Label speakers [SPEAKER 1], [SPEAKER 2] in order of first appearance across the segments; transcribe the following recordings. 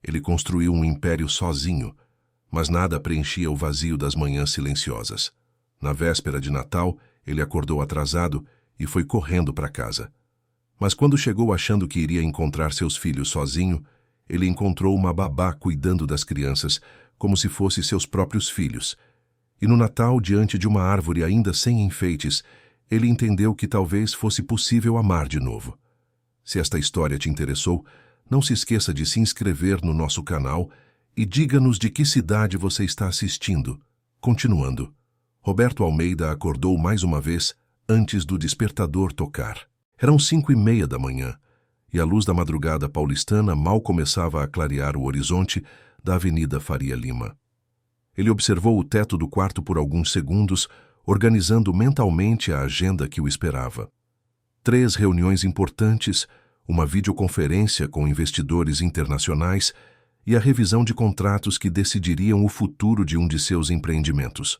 [SPEAKER 1] Ele construiu um império sozinho, mas nada preenchia o vazio das manhãs silenciosas. Na véspera de Natal, ele acordou atrasado e foi correndo para casa. Mas quando chegou achando que iria encontrar seus filhos sozinho, ele encontrou uma babá cuidando das crianças como se fossem seus próprios filhos. E no Natal, diante de uma árvore ainda sem enfeites, ele entendeu que talvez fosse possível amar de novo. Se esta história te interessou, não se esqueça de se inscrever no nosso canal e diga-nos de que cidade você está assistindo. Continuando, Roberto Almeida acordou mais uma vez antes do despertador tocar. Eram 5:30 da manhã, e a luz da madrugada paulistana mal começava a clarear o horizonte da Avenida Faria Lima. Ele observou o teto do quarto por alguns segundos, organizando mentalmente a agenda que o esperava. 3 reuniões importantes, uma videoconferência com investidores internacionais e a revisão de contratos que decidiriam o futuro de um de seus empreendimentos.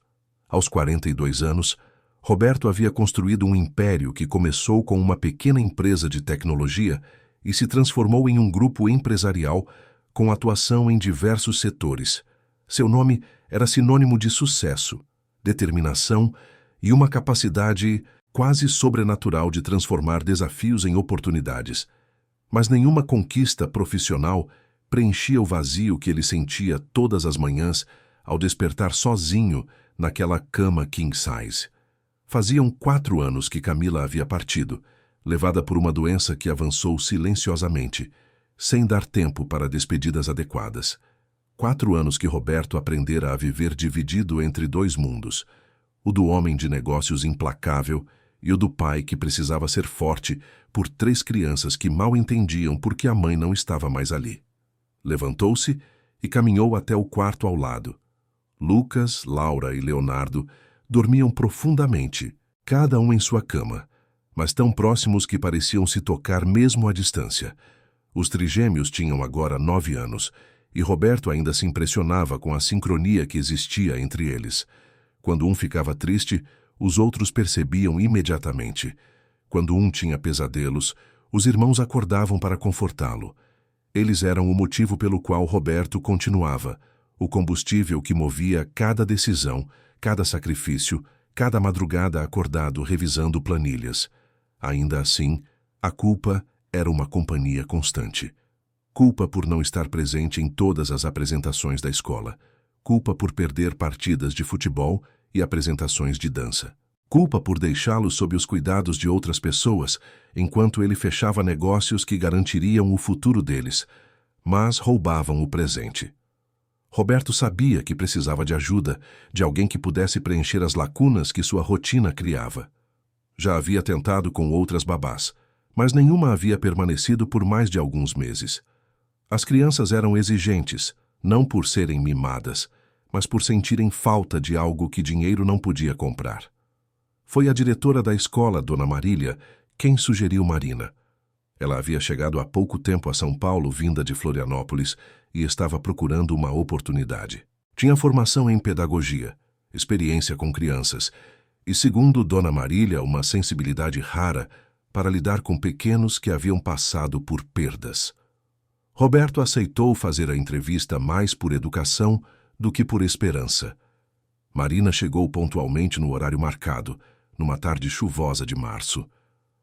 [SPEAKER 1] Aos 42 anos, Roberto havia construído um império que começou com uma pequena empresa de tecnologia e se transformou em um grupo empresarial com atuação em diversos setores. Seu nome era sinônimo de sucesso, determinação e uma capacidade quase sobrenatural de transformar desafios em oportunidades. Mas nenhuma conquista profissional preenchia o vazio que ele sentia todas as manhãs ao despertar sozinho naquela cama king size. Faziam 4 anos que Camila havia partido, levada por uma doença que avançou silenciosamente, sem dar tempo para despedidas adequadas. 4 anos que Roberto aprendera a viver dividido entre 2 mundos, o do homem de negócios implacável e o do pai que precisava ser forte por 3 crianças que mal entendiam por que a mãe não estava mais ali. Levantou-se e caminhou até o quarto ao lado. Lucas, Laura e Leonardo dormiam profundamente, cada um em sua cama, mas tão próximos que pareciam se tocar mesmo à distância. Os trigêmeos tinham agora 9 anos, e Roberto ainda se impressionava com a sincronia que existia entre eles. Quando um ficava triste, os outros percebiam imediatamente. Quando um tinha pesadelos, os irmãos acordavam para confortá-lo. Eles eram o motivo pelo qual Roberto continuava, o combustível que movia cada decisão, cada sacrifício, cada madrugada acordado revisando planilhas. Ainda assim, a culpa era uma companhia constante. Culpa por não estar presente em todas as apresentações da escola. Culpa por perder partidas de futebol e apresentações de dança. Culpa por deixá-lo sob os cuidados de outras pessoas, enquanto ele fechava negócios que garantiriam o futuro deles, mas roubavam o presente. Roberto sabia que precisava de ajuda, de alguém que pudesse preencher as lacunas que sua rotina criava. Já havia tentado com outras babás, mas nenhuma havia permanecido por mais de alguns meses. As crianças eram exigentes, não por serem mimadas, mas por sentirem falta de algo que dinheiro não podia comprar. Foi a diretora da escola, Dona Marília, quem sugeriu Marina. Ela havia chegado há pouco tempo a São Paulo, vinda de Florianópolis, e estava procurando uma oportunidade. Tinha formação em pedagogia, experiência com crianças, e, segundo Dona Marília, uma sensibilidade rara para lidar com pequenos que haviam passado por perdas. Roberto aceitou fazer a entrevista mais por educação do que por esperança. Marina chegou pontualmente no horário marcado, numa tarde chuvosa de março.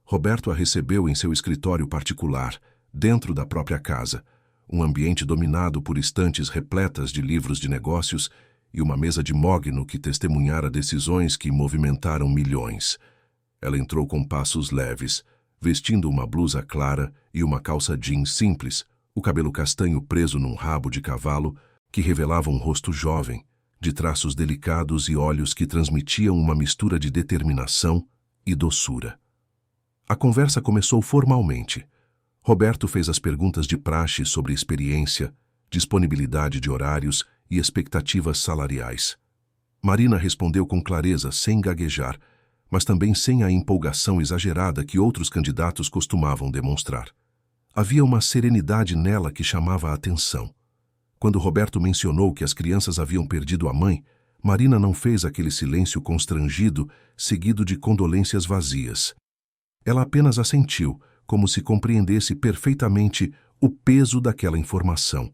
[SPEAKER 1] Roberto a recebeu em seu escritório particular, dentro da própria casa, um ambiente dominado por estantes repletas de livros de negócios e uma mesa de mogno que testemunhara decisões que movimentaram milhões. Ela entrou com passos leves, vestindo uma blusa clara e uma calça jeans simples, o cabelo castanho preso num rabo de cavalo que revelava um rosto jovem, de traços delicados e olhos que transmitiam uma mistura de determinação e doçura. A conversa começou formalmente. Roberto fez as perguntas de praxe sobre experiência, disponibilidade de horários e expectativas salariais. Marina respondeu com clareza, sem gaguejar, mas também sem a empolgação exagerada que outros candidatos costumavam demonstrar. Havia uma serenidade nela que chamava a atenção. Quando Roberto mencionou que as crianças haviam perdido a mãe, Marina não fez aquele silêncio constrangido, seguido de condolências vazias. Ela apenas assentiu, como se compreendesse perfeitamente o peso daquela informação.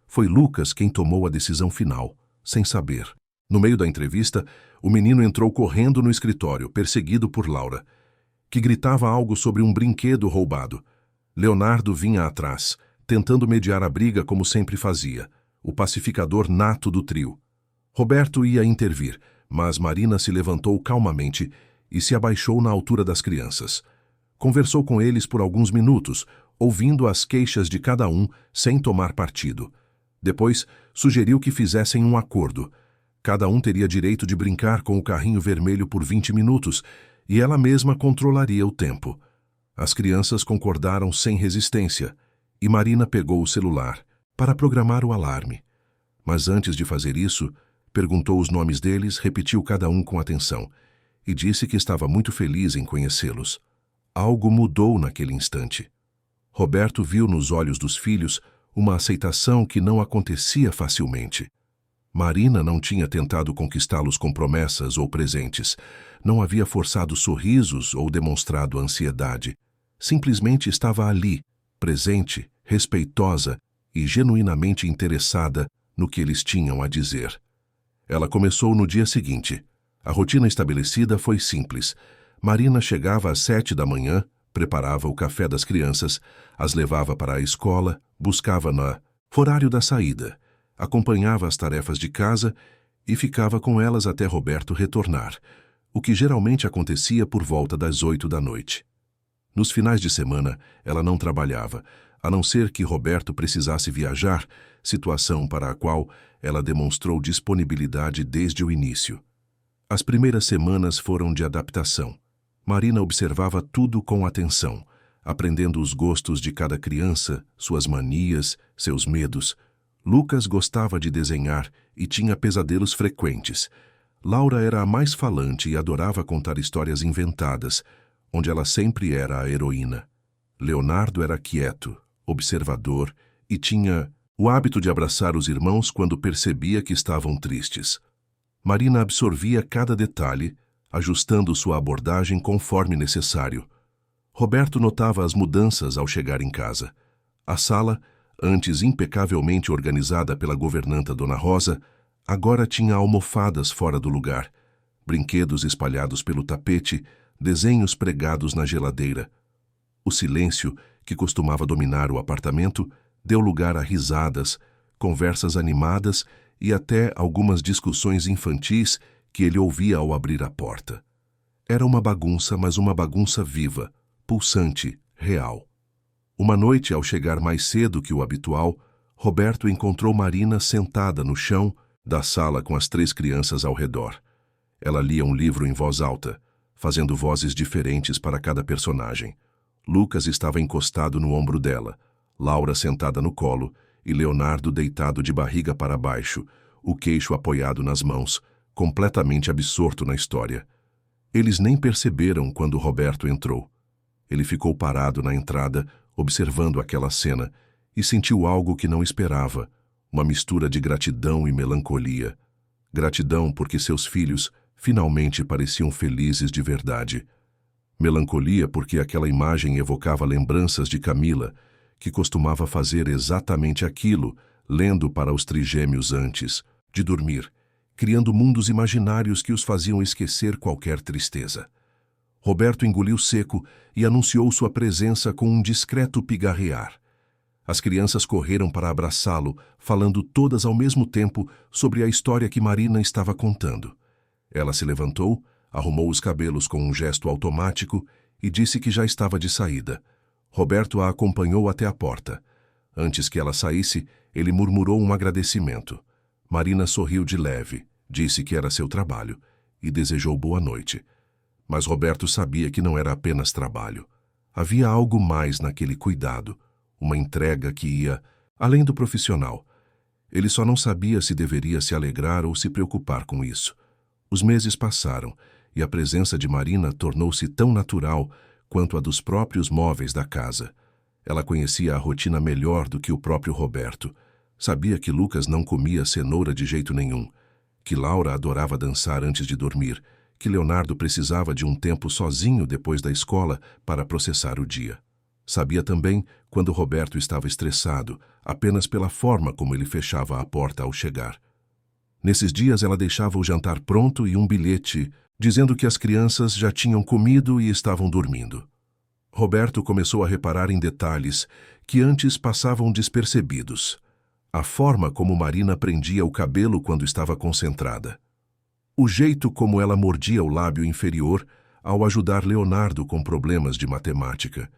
[SPEAKER 1] Foi Lucas quem tomou a decisão final, sem saber. No meio da entrevista, o menino entrou correndo no escritório, perseguido por Laura, que gritava algo sobre um brinquedo roubado. Leonardo vinha atrás, tentando mediar a briga como sempre fazia, o pacificador nato do trio. Roberto ia intervir, mas Marina se levantou calmamente e se abaixou na altura das crianças. Conversou com eles por alguns minutos, ouvindo as queixas de cada um sem tomar partido. Depois, sugeriu que fizessem um acordo. Cada um teria direito de brincar com o carrinho vermelho por 20 minutos e ela mesma controlaria o tempo. As crianças concordaram sem resistência e Marina pegou o celular para programar o alarme. Mas antes de fazer isso, perguntou os nomes deles, repetiu cada um com atenção e disse que estava muito feliz em conhecê-los. Algo mudou naquele instante. Roberto viu nos olhos dos filhos uma aceitação que não acontecia facilmente. Marina não tinha tentado conquistá-los com promessas ou presentes, não havia forçado sorrisos ou demonstrado ansiedade. Simplesmente estava ali, presente, respeitosa e genuinamente interessada no que eles tinham a dizer. Ela começou no dia seguinte. A rotina estabelecida foi simples. Marina chegava às 7 da manhã, preparava o café das crianças, as levava para a escola, buscava no horário da saída, acompanhava as tarefas de casa e ficava com elas até Roberto retornar, o que geralmente acontecia por volta das 8 da noite. Nos finais de semana, ela não trabalhava, a não ser que Roberto precisasse viajar, situação para a qual ela demonstrou disponibilidade desde o início. As primeiras semanas foram de adaptação. Marina observava tudo com atenção, aprendendo os gostos de cada criança, suas manias, seus medos. Lucas gostava de desenhar e tinha pesadelos frequentes. Laura era a mais falante e adorava contar histórias inventadas, onde ela sempre era a heroína. Leonardo era quieto, observador e tinha o hábito de abraçar os irmãos quando percebia que estavam tristes. Marina absorvia cada detalhe, ajustando sua abordagem conforme necessário. Roberto notava as mudanças ao chegar em casa. A sala, antes impecavelmente organizada pela governanta Dona Rosa, agora tinha almofadas fora do lugar, brinquedos espalhados pelo tapete, desenhos pregados na geladeira. O silêncio, que costumava dominar o apartamento, deu lugar a risadas, conversas animadas e até algumas discussões infantis que ele ouvia ao abrir a porta. Era uma bagunça, mas uma bagunça viva, pulsante, real. Uma noite, ao chegar mais cedo que o habitual, Roberto encontrou Marina sentada no chão da sala com as 3 crianças ao redor. Ela lia um livro em voz alta, fazendo vozes diferentes para cada personagem. Lucas estava encostado no ombro dela, Laura sentada no colo e Leonardo deitado de barriga para baixo, o queixo apoiado nas mãos, completamente absorto na história. Eles nem perceberam quando Roberto entrou. Ele ficou parado na entrada, observando aquela cena, e sentiu algo que não esperava, uma mistura de gratidão e melancolia. Gratidão porque seus filhos finalmente pareciam felizes de verdade. Melancolia porque aquela imagem evocava lembranças de Camila, que costumava fazer exatamente aquilo, lendo para os trigêmeos antes de dormir, criando mundos imaginários que os faziam esquecer qualquer tristeza. Roberto engoliu seco e anunciou sua presença com um discreto pigarrear. As crianças correram para abraçá-lo, falando todas ao mesmo tempo sobre a história que Marina estava contando. Ela se levantou, arrumou os cabelos com um gesto automático e disse que já estava de saída. Roberto a acompanhou até a porta. Antes que ela saísse, ele murmurou um agradecimento. Marina sorriu de leve, disse que era seu trabalho e desejou boa noite. Mas Roberto sabia que não era apenas trabalho. Havia algo mais naquele cuidado, uma entrega que ia além do profissional. Ele só não sabia se deveria se alegrar ou se preocupar com isso. Os meses passaram e a presença de Marina tornou-se tão natural quanto a dos próprios móveis da casa. Ela conhecia a rotina melhor do que o próprio Roberto. Sabia que Lucas não comia cenoura de jeito nenhum, que Laura adorava dançar antes de dormir, que Leonardo precisava de um tempo sozinho depois da escola para processar o dia. Sabia também quando Roberto estava estressado, apenas pela forma como ele fechava a porta ao chegar. Nesses dias ela deixava o jantar pronto e um bilhete dizendo que as crianças já tinham comido e estavam dormindo. Roberto começou a reparar em detalhes que antes passavam despercebidos. A forma como Marina prendia o cabelo quando estava concentrada. O jeito como ela mordia o lábio inferior ao ajudar Leonardo com problemas de matemática.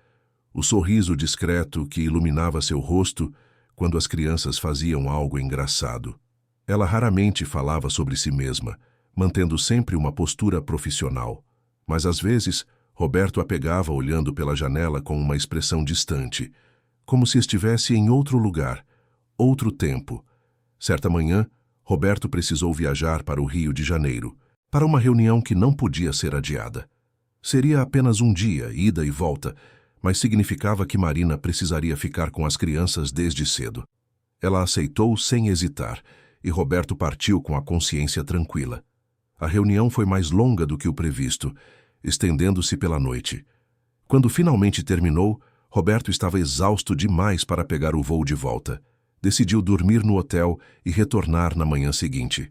[SPEAKER 1] O sorriso discreto que iluminava seu rosto quando as crianças faziam algo engraçado. Ela raramente falava sobre si mesma, mantendo sempre uma postura profissional. Mas às vezes, Roberto a pegava olhando pela janela com uma expressão distante, como se estivesse em outro lugar, outro tempo. Certa manhã, Roberto precisou viajar para o Rio de Janeiro, para uma reunião que não podia ser adiada. Seria apenas um dia, ida e volta, mas significava que Marina precisaria ficar com as crianças desde cedo. Ela aceitou sem hesitar, e Roberto partiu com a consciência tranquila. A reunião foi mais longa do que o previsto, estendendo-se pela noite. Quando finalmente terminou, Roberto estava exausto demais para pegar o voo de volta. Decidiu dormir no hotel e retornar na manhã seguinte.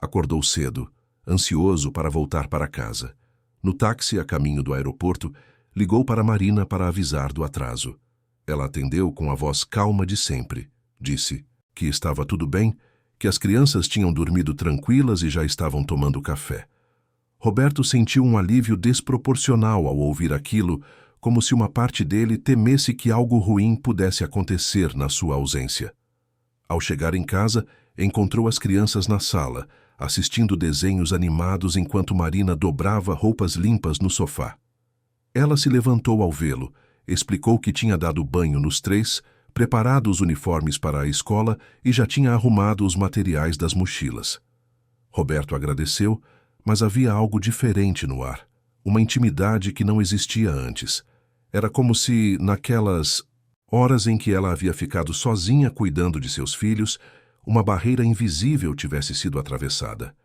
[SPEAKER 1] Acordou cedo, ansioso para voltar para casa. No táxi a caminho do aeroporto, ligou para Marina para avisar do atraso. Ela atendeu com a voz calma de sempre. Disse que estava tudo bem, que as crianças tinham dormido tranquilas e já estavam tomando café. Roberto sentiu um alívio desproporcional ao ouvir aquilo, como se uma parte dele temesse que algo ruim pudesse acontecer na sua ausência. Ao chegar em casa, encontrou as crianças na sala, assistindo desenhos animados enquanto Marina dobrava roupas limpas no sofá. Ela se levantou ao vê-lo, explicou que tinha dado banho nos três, preparado os uniformes para a escola e já tinha arrumado os materiais das mochilas. Roberto agradeceu, mas havia algo diferente no ar, uma intimidade que não existia antes. Era como se, naquelas horas em que ela havia ficado sozinha cuidando de seus filhos, uma barreira invisível tivesse sido atravessada.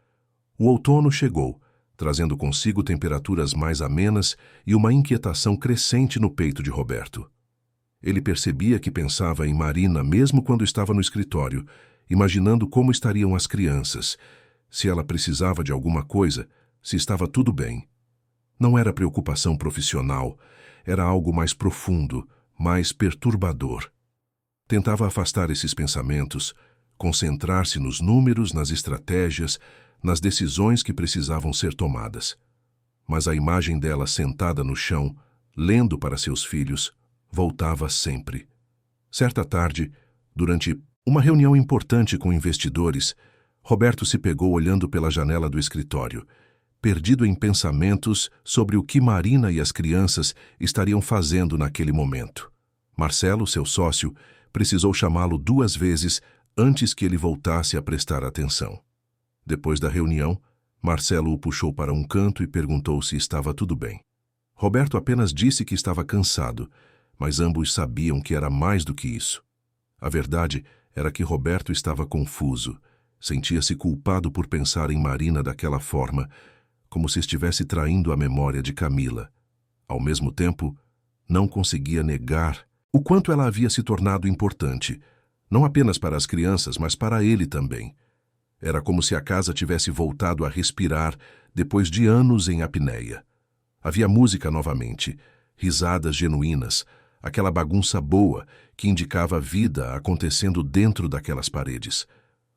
[SPEAKER 1] O outono chegou, trazendo consigo temperaturas mais amenas e uma inquietação crescente no peito de Roberto. Ele percebia que pensava em Marina mesmo quando estava no escritório, imaginando como estariam as crianças, se ela precisava de alguma coisa, se estava tudo bem. Não era preocupação profissional, era algo mais profundo, mais perturbador. Tentava afastar esses pensamentos, concentrar-se nos números, nas estratégias, nas decisões que precisavam ser tomadas. Mas a imagem dela sentada no chão, lendo para seus filhos, voltava sempre. Certa tarde, durante uma reunião importante com investidores, Roberto se pegou olhando pela janela do escritório, perdido em pensamentos sobre o que Marina e as crianças estariam fazendo naquele momento. Marcelo, seu sócio, precisou chamá-lo 2 vezes antes que ele voltasse a prestar atenção. Depois da reunião, Marcelo o puxou para um canto e perguntou se estava tudo bem. Roberto apenas disse que estava cansado, mas ambos sabiam que era mais do que isso. A verdade era que Roberto estava confuso, sentia-se culpado por pensar em Marina daquela forma, como se estivesse traindo a memória de Camila. Ao mesmo tempo, não conseguia negar o quanto ela havia se tornado importante, não apenas para as crianças, mas para ele também. Era como se a casa tivesse voltado a respirar depois de anos em apneia. Havia música novamente, risadas genuínas, aquela bagunça boa que indicava vida acontecendo dentro daquelas paredes.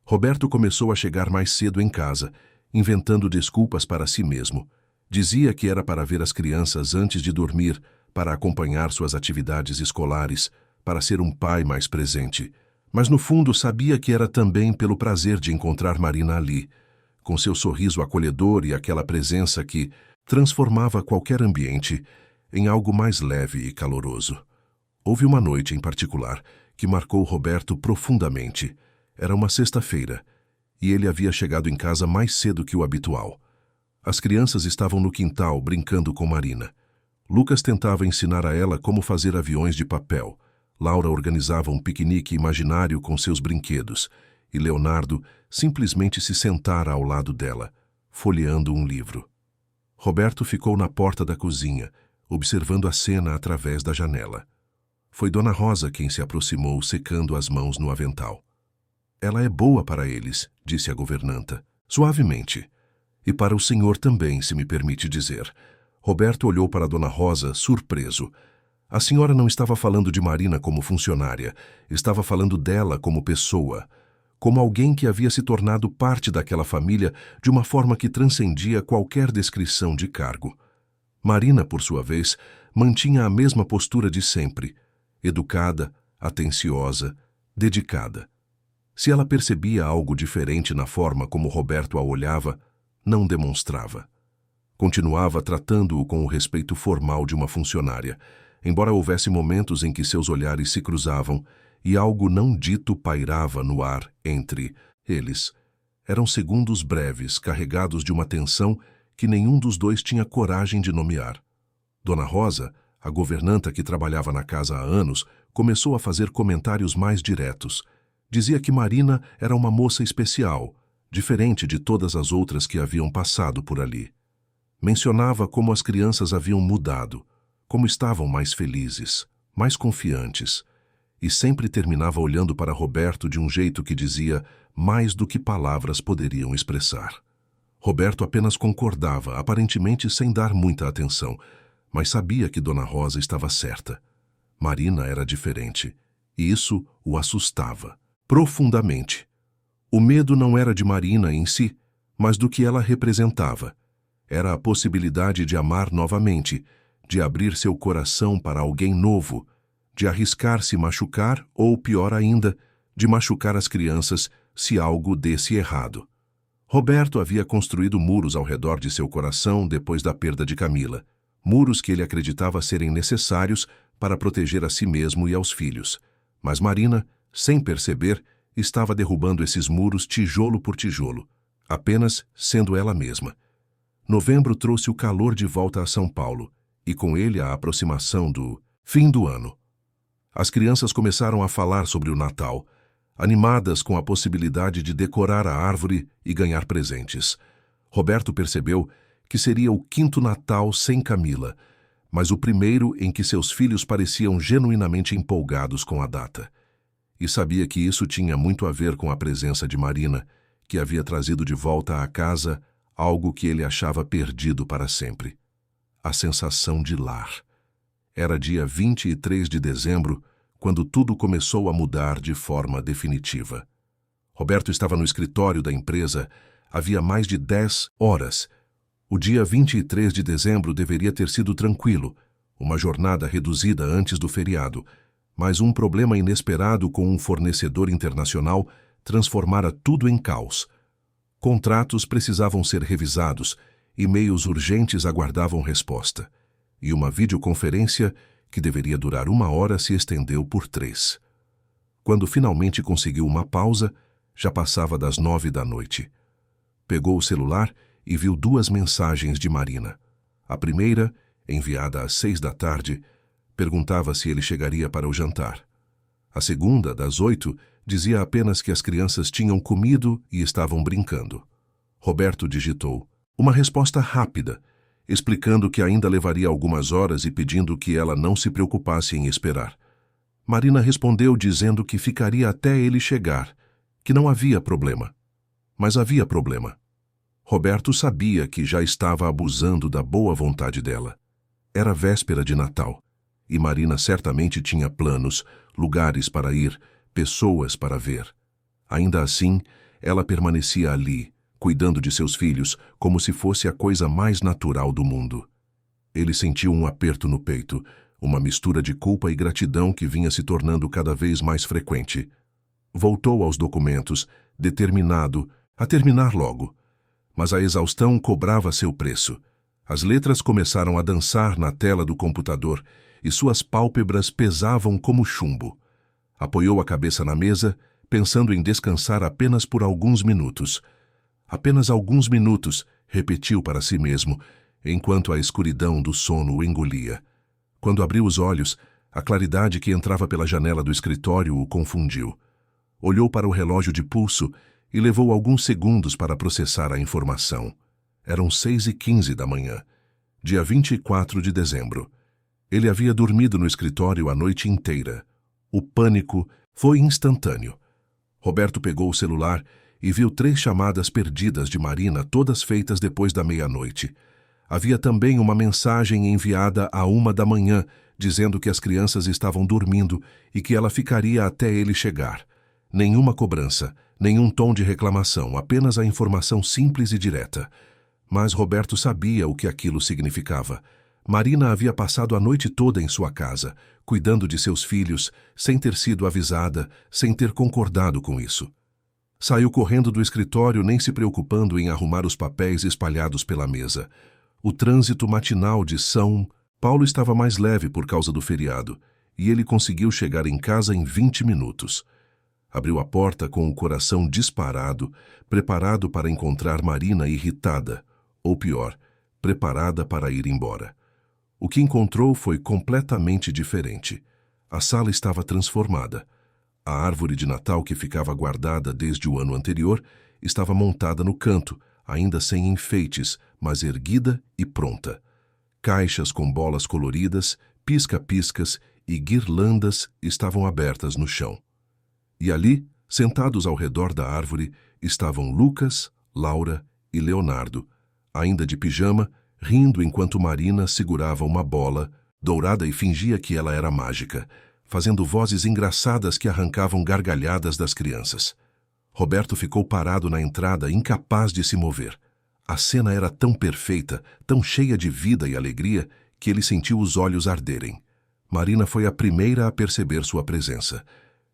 [SPEAKER 1] Roberto começou a chegar mais cedo em casa, inventando desculpas para si mesmo. Dizia que era para ver as crianças antes de dormir, para acompanhar suas atividades escolares, para ser um pai mais presente. Mas no fundo sabia que era também pelo prazer de encontrar Marina ali, com seu sorriso acolhedor e aquela presença que transformava qualquer ambiente em algo mais leve e caloroso. Houve uma noite em particular que marcou Roberto profundamente. Era uma sexta-feira, e ele havia chegado em casa mais cedo que o habitual. As crianças estavam no quintal brincando com Marina. Lucas tentava ensinar a ela como fazer aviões de papel. Laura organizava um piquenique imaginário com seus brinquedos, e Leonardo simplesmente se sentara ao lado dela, folheando um livro. Roberto ficou na porta da cozinha, observando a cena através da janela. Foi Dona Rosa quem se aproximou, secando as mãos no avental. Ela é boa para eles, disse a governanta, suavemente. E para o senhor também, se me permite dizer. Roberto olhou para Dona Rosa, surpreso. A senhora não estava falando de Marina como funcionária, estava falando dela como pessoa, como alguém que havia se tornado parte daquela família de uma forma que transcendia qualquer descrição de cargo. Marina, por sua vez, mantinha a mesma postura de sempre, educada, atenciosa, dedicada. Se ela percebia algo diferente na forma como Roberto a olhava, não demonstrava. Continuava tratando-o com o respeito formal de uma funcionária, embora houvesse momentos em que seus olhares se cruzavam e algo não dito pairava no ar entre eles. Eram segundos breves, carregados de uma tensão que nenhum dos dois tinha coragem de nomear. Dona Rosa, a governanta que trabalhava na casa há anos, começou a fazer comentários mais diretos. Dizia que Marina era uma moça especial, diferente de todas as outras que haviam passado por ali. Mencionava como as crianças haviam mudado, como estavam mais felizes, mais confiantes, e sempre terminava olhando para Roberto de um jeito que dizia mais do que palavras poderiam expressar. Roberto apenas concordava, aparentemente sem dar muita atenção, mas sabia que Dona Rosa estava certa. Marina era diferente, e isso o assustava, profundamente. O medo não era de Marina em si, mas do que ela representava. Era a possibilidade de amar novamente, de abrir seu coração para alguém novo, de arriscar-se machucar ou, pior ainda, de machucar as crianças se algo desse errado. Roberto havia construído muros ao redor de seu coração depois da perda de Camila, muros que ele acreditava serem necessários para proteger a si mesmo e aos filhos. Mas Marina, sem perceber, estava derrubando esses muros tijolo por tijolo, apenas sendo ela mesma. Novembro trouxe o calor de volta a São Paulo, e com ele a aproximação do fim do ano. As crianças começaram a falar sobre o Natal, animadas com a possibilidade de decorar a árvore e ganhar presentes. Roberto percebeu que seria o 5º Natal sem Camila, mas o primeiro em que seus filhos pareciam genuinamente empolgados com a data. E sabia que isso tinha muito a ver com a presença de Marina, que havia trazido de volta à casa algo que ele achava perdido para sempre. A sensação de lar. Era dia 23 de dezembro, quando tudo começou a mudar de forma definitiva. Roberto estava no escritório da empresa havia mais de 10 horas. O dia 23 de dezembro deveria ter sido tranquilo, uma jornada reduzida antes do feriado, mas um problema inesperado com um fornecedor internacional transformara tudo em caos. Contratos precisavam ser revisados, e-mails urgentes aguardavam resposta, e uma videoconferência que deveria durar 1 hora se estendeu por 3. Quando finalmente conseguiu uma pausa, já passava das 9 da noite. Pegou o celular e viu 2 mensagens de Marina. A primeira, enviada às 6 da tarde, perguntava se ele chegaria para o jantar. A segunda, das 8, dizia apenas que as crianças tinham comido e estavam brincando. Roberto digitou uma resposta rápida, explicando que ainda levaria algumas horas e pedindo que ela não se preocupasse em esperar. Marina respondeu dizendo que ficaria até ele chegar, que não havia problema. Mas havia problema. Roberto sabia que já estava abusando da boa vontade dela. Era véspera de Natal, e Marina certamente tinha planos, lugares para ir, pessoas para ver. Ainda assim, ela permanecia ali, cuidando de seus filhos, como se fosse a coisa mais natural do mundo. Ele sentiu um aperto no peito, uma mistura de culpa e gratidão que vinha se tornando cada vez mais frequente. Voltou aos documentos, determinado a terminar logo. Mas a exaustão cobrava seu preço. As letras começaram a dançar na tela do computador e suas pálpebras pesavam como chumbo. Apoiou a cabeça na mesa, pensando em descansar apenas por alguns minutos. Apenas alguns minutos, repetiu para si mesmo, enquanto a escuridão do sono o engolia. Quando abriu os olhos, a claridade que entrava pela janela do escritório o confundiu. Olhou para o relógio de pulso e levou alguns segundos para processar a informação. Eram 6h15 da manhã, dia 24 de dezembro. Ele havia dormido no escritório a noite inteira. O pânico foi instantâneo. Roberto pegou o celular e viu 3 chamadas perdidas de Marina, todas feitas depois da meia-noite. Havia também uma mensagem enviada à 1 da manhã, dizendo que as crianças estavam dormindo e que ela ficaria até ele chegar. Nenhuma cobrança, nenhum tom de reclamação, apenas a informação simples e direta. Mas Roberto sabia o que aquilo significava. Marina havia passado a noite toda em sua casa, cuidando de seus filhos, sem ter sido avisada, sem ter concordado com isso. Saiu correndo do escritório, nem se preocupando em arrumar os papéis espalhados pela mesa. O trânsito matinal de São Paulo estava mais leve por causa do feriado, e ele conseguiu chegar em casa em 20 minutos. Abriu a porta com o coração disparado, preparado para encontrar Marina irritada, ou pior, preparada para ir embora. O que encontrou foi completamente diferente. A sala estava transformada. A árvore de Natal que ficava guardada desde o ano anterior estava montada no canto, ainda sem enfeites, mas erguida e pronta. Caixas com bolas coloridas, pisca-piscas e guirlandas estavam abertas no chão. E ali, sentados ao redor da árvore, estavam Lucas, Laura e Leonardo, ainda de pijama, rindo enquanto Marina segurava uma bola dourada e fingia que ela era mágica, fazendo vozes engraçadas que arrancavam gargalhadas das crianças. Roberto ficou parado na entrada, incapaz de se mover. A cena era tão perfeita, tão cheia de vida e alegria, que ele sentiu os olhos arderem. Marina foi a primeira a perceber sua presença.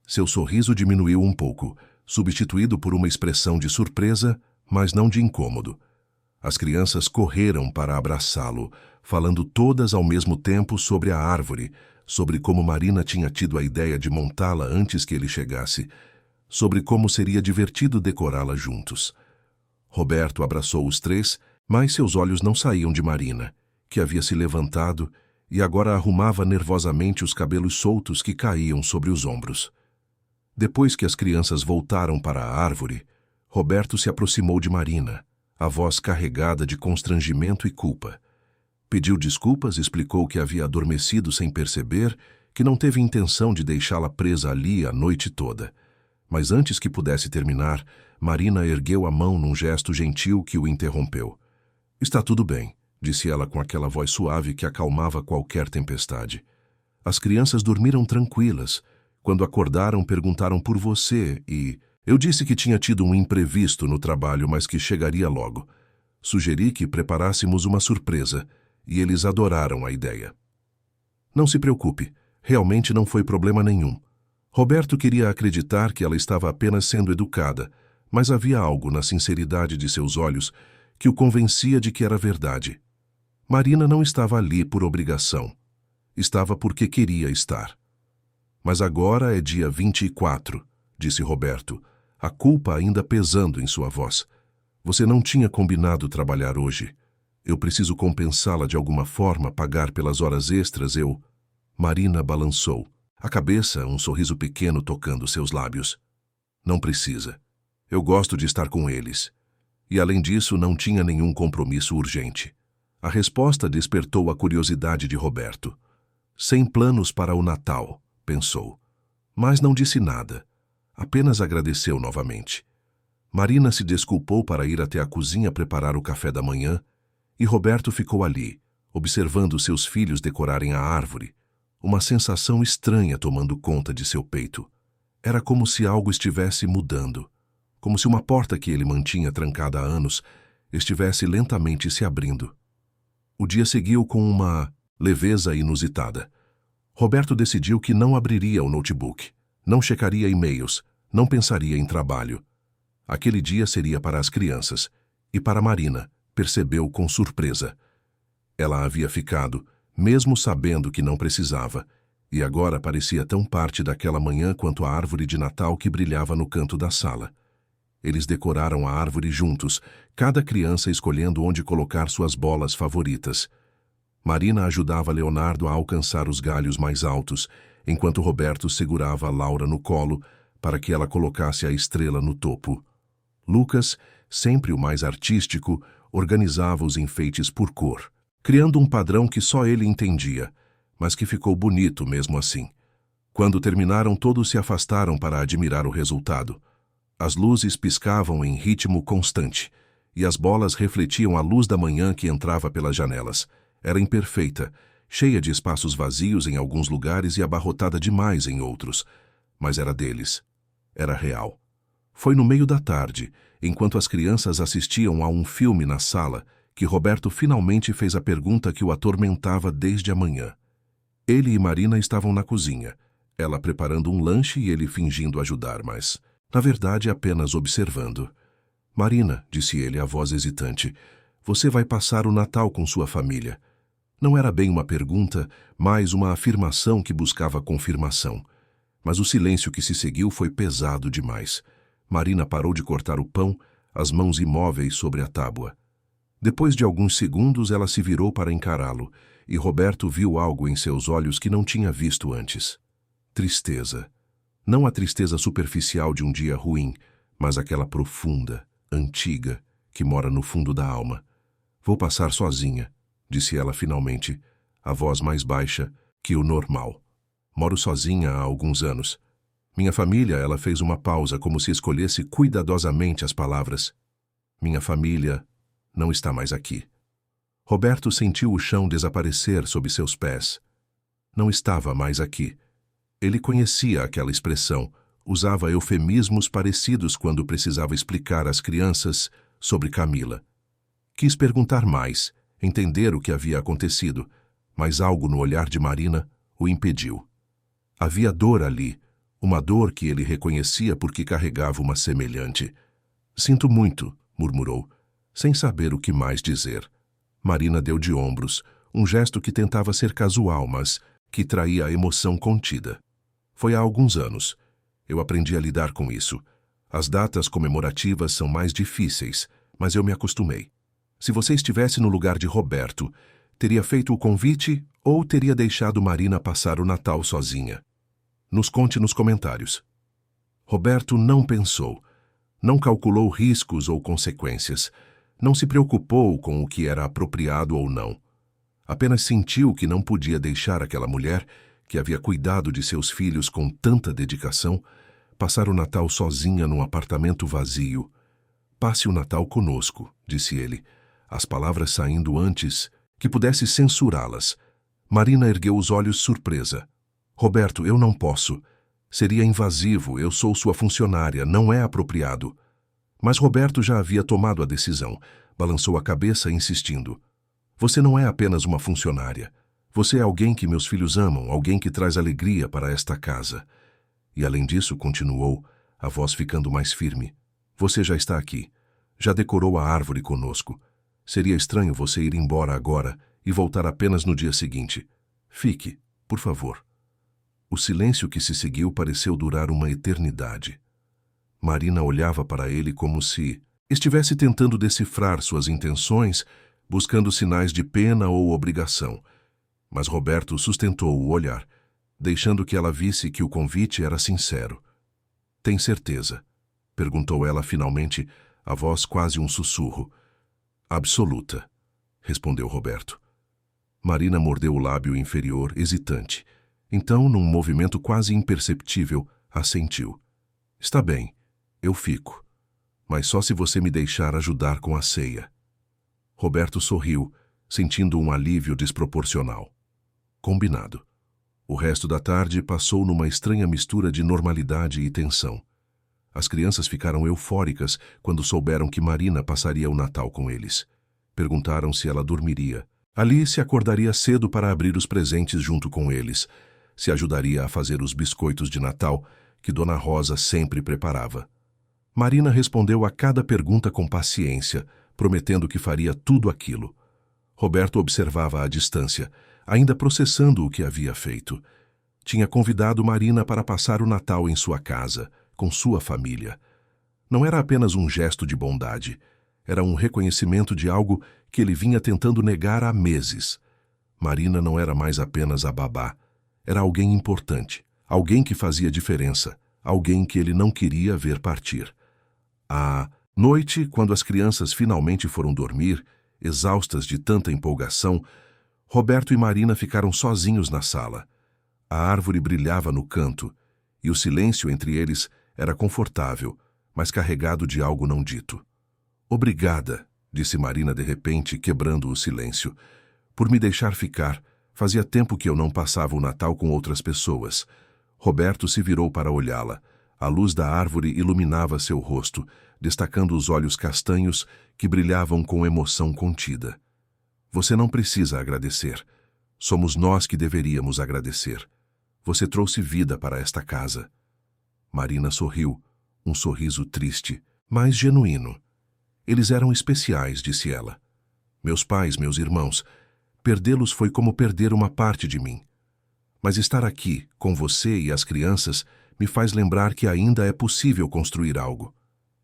[SPEAKER 1] Seu sorriso diminuiu um pouco, substituído por uma expressão de surpresa, mas não de incômodo. As crianças correram para abraçá-lo, falando todas ao mesmo tempo sobre a árvore, sobre como Marina tinha tido a ideia de montá-la antes que ele chegasse, sobre como seria divertido decorá-la juntos. Roberto abraçou os 3, mas seus olhos não saíam de Marina, que havia se levantado e agora arrumava nervosamente os cabelos soltos que caíam sobre os ombros. Depois que as crianças voltaram para a árvore, Roberto se aproximou de Marina, a voz carregada de constrangimento e culpa. Pediu desculpas, explicou que havia adormecido sem perceber, que não teve intenção de deixá-la presa ali a noite toda. Mas antes que pudesse terminar, Marina ergueu a mão num gesto gentil que o interrompeu. "Está tudo bem", disse ela com aquela voz suave que acalmava qualquer tempestade. "As crianças dormiram tranquilas. Quando acordaram, perguntaram por você e... Eu disse que tinha tido um imprevisto no trabalho, mas que chegaria logo. Sugeri que preparássemos uma surpresa, e eles adoraram a ideia." "Não se preocupe, realmente não foi problema nenhum." Roberto queria acreditar que ela estava apenas sendo educada, mas havia algo na sinceridade de seus olhos que o convencia de que era verdade. Marina não estava ali por obrigação. Estava porque queria estar. "Mas agora é dia 24, disse Roberto, a culpa ainda pesando em sua voz. "Você não tinha combinado trabalhar hoje. Eu preciso compensá-la de alguma forma, pagar pelas horas extras, eu..." Marina balançou, a cabeça, um sorriso pequeno tocando seus lábios. "Não precisa. Eu gosto de estar com eles. E além disso, não tinha nenhum compromisso urgente." A resposta despertou a curiosidade de Roberto. "Sem planos para o Natal", pensou. Mas não disse nada. Apenas agradeceu novamente. Marina se desculpou para ir até a cozinha preparar o café da manhã, e Roberto ficou ali, observando seus filhos decorarem a árvore, uma sensação estranha tomando conta de seu peito. Era como se algo estivesse mudando, como se uma porta que ele mantinha trancada há anos estivesse lentamente se abrindo. O dia seguiu com uma leveza inusitada. Roberto decidiu que não abriria o notebook, não checaria e-mails, não pensaria em trabalho. Aquele dia seria para as crianças, e para Marina, percebeu com surpresa. Ela havia ficado, mesmo sabendo que não precisava, e agora parecia tão parte daquela manhã quanto a árvore de Natal que brilhava no canto da sala. Eles decoraram a árvore juntos, cada criança escolhendo onde colocar suas bolas favoritas. Marina ajudava Leonardo a alcançar os galhos mais altos, enquanto Roberto segurava a Laura no colo para que ela colocasse a estrela no topo. Lucas, sempre o mais artístico, organizava os enfeites por cor, criando um padrão que só ele entendia, mas que ficou bonito mesmo assim. Quando terminaram, todos se afastaram para admirar o resultado. As luzes piscavam em ritmo constante, e as bolas refletiam a luz da manhã que entrava pelas janelas. Era imperfeita, cheia de espaços vazios em alguns lugares e abarrotada demais em outros. Mas era deles. Era real. Foi no meio da tarde, enquanto as crianças assistiam a um filme na sala, que Roberto finalmente fez a pergunta que o atormentava desde a manhã. Ele e Marina estavam na cozinha, ela preparando um lanche e ele fingindo ajudar, mas, na verdade, apenas observando. Marina, disse ele, a voz hesitante, você vai passar o Natal com sua família. Não era bem uma pergunta, mas uma afirmação que buscava confirmação. Mas o silêncio que se seguiu foi pesado demais. Marina parou de cortar o pão, as mãos imóveis sobre a tábua. Depois de alguns segundos, ela se virou para encará-lo, e Roberto viu algo em seus olhos que não tinha visto antes. Tristeza. Não a tristeza superficial de um dia ruim, mas aquela profunda, antiga, que mora no fundo da alma. Vou passar sozinha, disse ela finalmente, a voz mais baixa que o normal. Moro sozinha há alguns anos. Minha família, ela fez uma pausa como se escolhesse cuidadosamente as palavras. Minha família não está mais aqui. Roberto sentiu o chão desaparecer sob seus pés. Não estava mais aqui. Ele conhecia aquela expressão, usava eufemismos parecidos quando precisava explicar às crianças sobre Camila. Quis perguntar mais, entender o que havia acontecido, mas algo no olhar de Marina o impediu. Havia dor ali, uma dor que ele reconhecia porque carregava uma semelhante. Sinto muito, murmurou, sem saber o que mais dizer. Marina deu de ombros, um gesto que tentava ser casual, mas que traía a emoção contida. Foi há alguns anos. Eu aprendi a lidar com isso. As datas comemorativas são mais difíceis, mas eu me acostumei. Se você estivesse no lugar de Roberto, teria feito o convite ou teria deixado Marina passar o Natal sozinha? Nos conte nos comentários. Roberto não pensou, não calculou riscos ou consequências, não se preocupou com o que era apropriado ou não. Apenas sentiu que não podia deixar aquela mulher, que havia cuidado de seus filhos com tanta dedicação, passar o Natal sozinha num apartamento vazio. Passe o Natal conosco, disse ele, as palavras saindo antes que pudesse censurá-las. Marina ergueu os olhos surpresa. Roberto, eu não posso. Seria invasivo, eu sou sua funcionária, não é apropriado. Mas Roberto já havia tomado a decisão. Balançou a cabeça, insistindo. Você não é apenas uma funcionária. Você é alguém que meus filhos amam, alguém que traz alegria para esta casa. E além disso, continuou, a voz ficando mais firme. Você já está aqui. Já decorou a árvore conosco. Seria estranho você ir embora agora e voltar apenas no dia seguinte. Fique, por favor. O silêncio que se seguiu pareceu durar uma eternidade. Marina olhava para ele como se estivesse tentando decifrar suas intenções, buscando sinais de pena ou obrigação. Mas Roberto sustentou o olhar, deixando que ela visse que o convite era sincero. Tem certeza? Perguntou ela finalmente, a voz quase um sussurro. Absoluta, respondeu Roberto. Marina mordeu o lábio inferior, hesitante. Então, num movimento quase imperceptível, assentiu. Está bem, eu fico. Mas só se você me deixar ajudar com a ceia. Roberto sorriu, sentindo um alívio desproporcional. Combinado. O resto da tarde passou numa estranha mistura de normalidade e tensão. As crianças ficaram eufóricas quando souberam que Marina passaria o Natal com eles. Perguntaram se ela dormiria. Alice acordaria cedo para abrir os presentes junto com eles. Se ajudaria a fazer os biscoitos de Natal que Dona Rosa sempre preparava. Marina respondeu a cada pergunta com paciência, prometendo que faria tudo aquilo. Roberto observava à distância, ainda processando o que havia feito. Tinha convidado Marina para passar o Natal em sua casa, com sua família. Não era apenas um gesto de bondade, era um reconhecimento de algo que ele vinha tentando negar há meses. Marina não era mais apenas a babá, era alguém importante, alguém que fazia diferença, alguém que ele não queria ver partir. À noite, quando as crianças finalmente foram dormir, exaustas de tanta empolgação, Roberto e Marina ficaram sozinhos na sala. A árvore brilhava no canto, e o silêncio entre eles era confortável, mas carregado de algo não dito. Obrigada, disse Marina de repente, quebrando o silêncio, por me deixar ficar. Fazia tempo que eu não passava o Natal com outras pessoas. Roberto se virou para olhá-la. A luz da árvore iluminava seu rosto, destacando os olhos castanhos que brilhavam com emoção contida. Você não precisa agradecer. Somos nós que deveríamos agradecer. Você trouxe vida para esta casa. Marina sorriu, um sorriso triste, mas genuíno. Eles eram especiais, disse ela. Meus pais, meus irmãos. Perdê-los foi como perder uma parte de mim. Mas estar aqui, com você e as crianças, me faz lembrar que ainda é possível construir algo.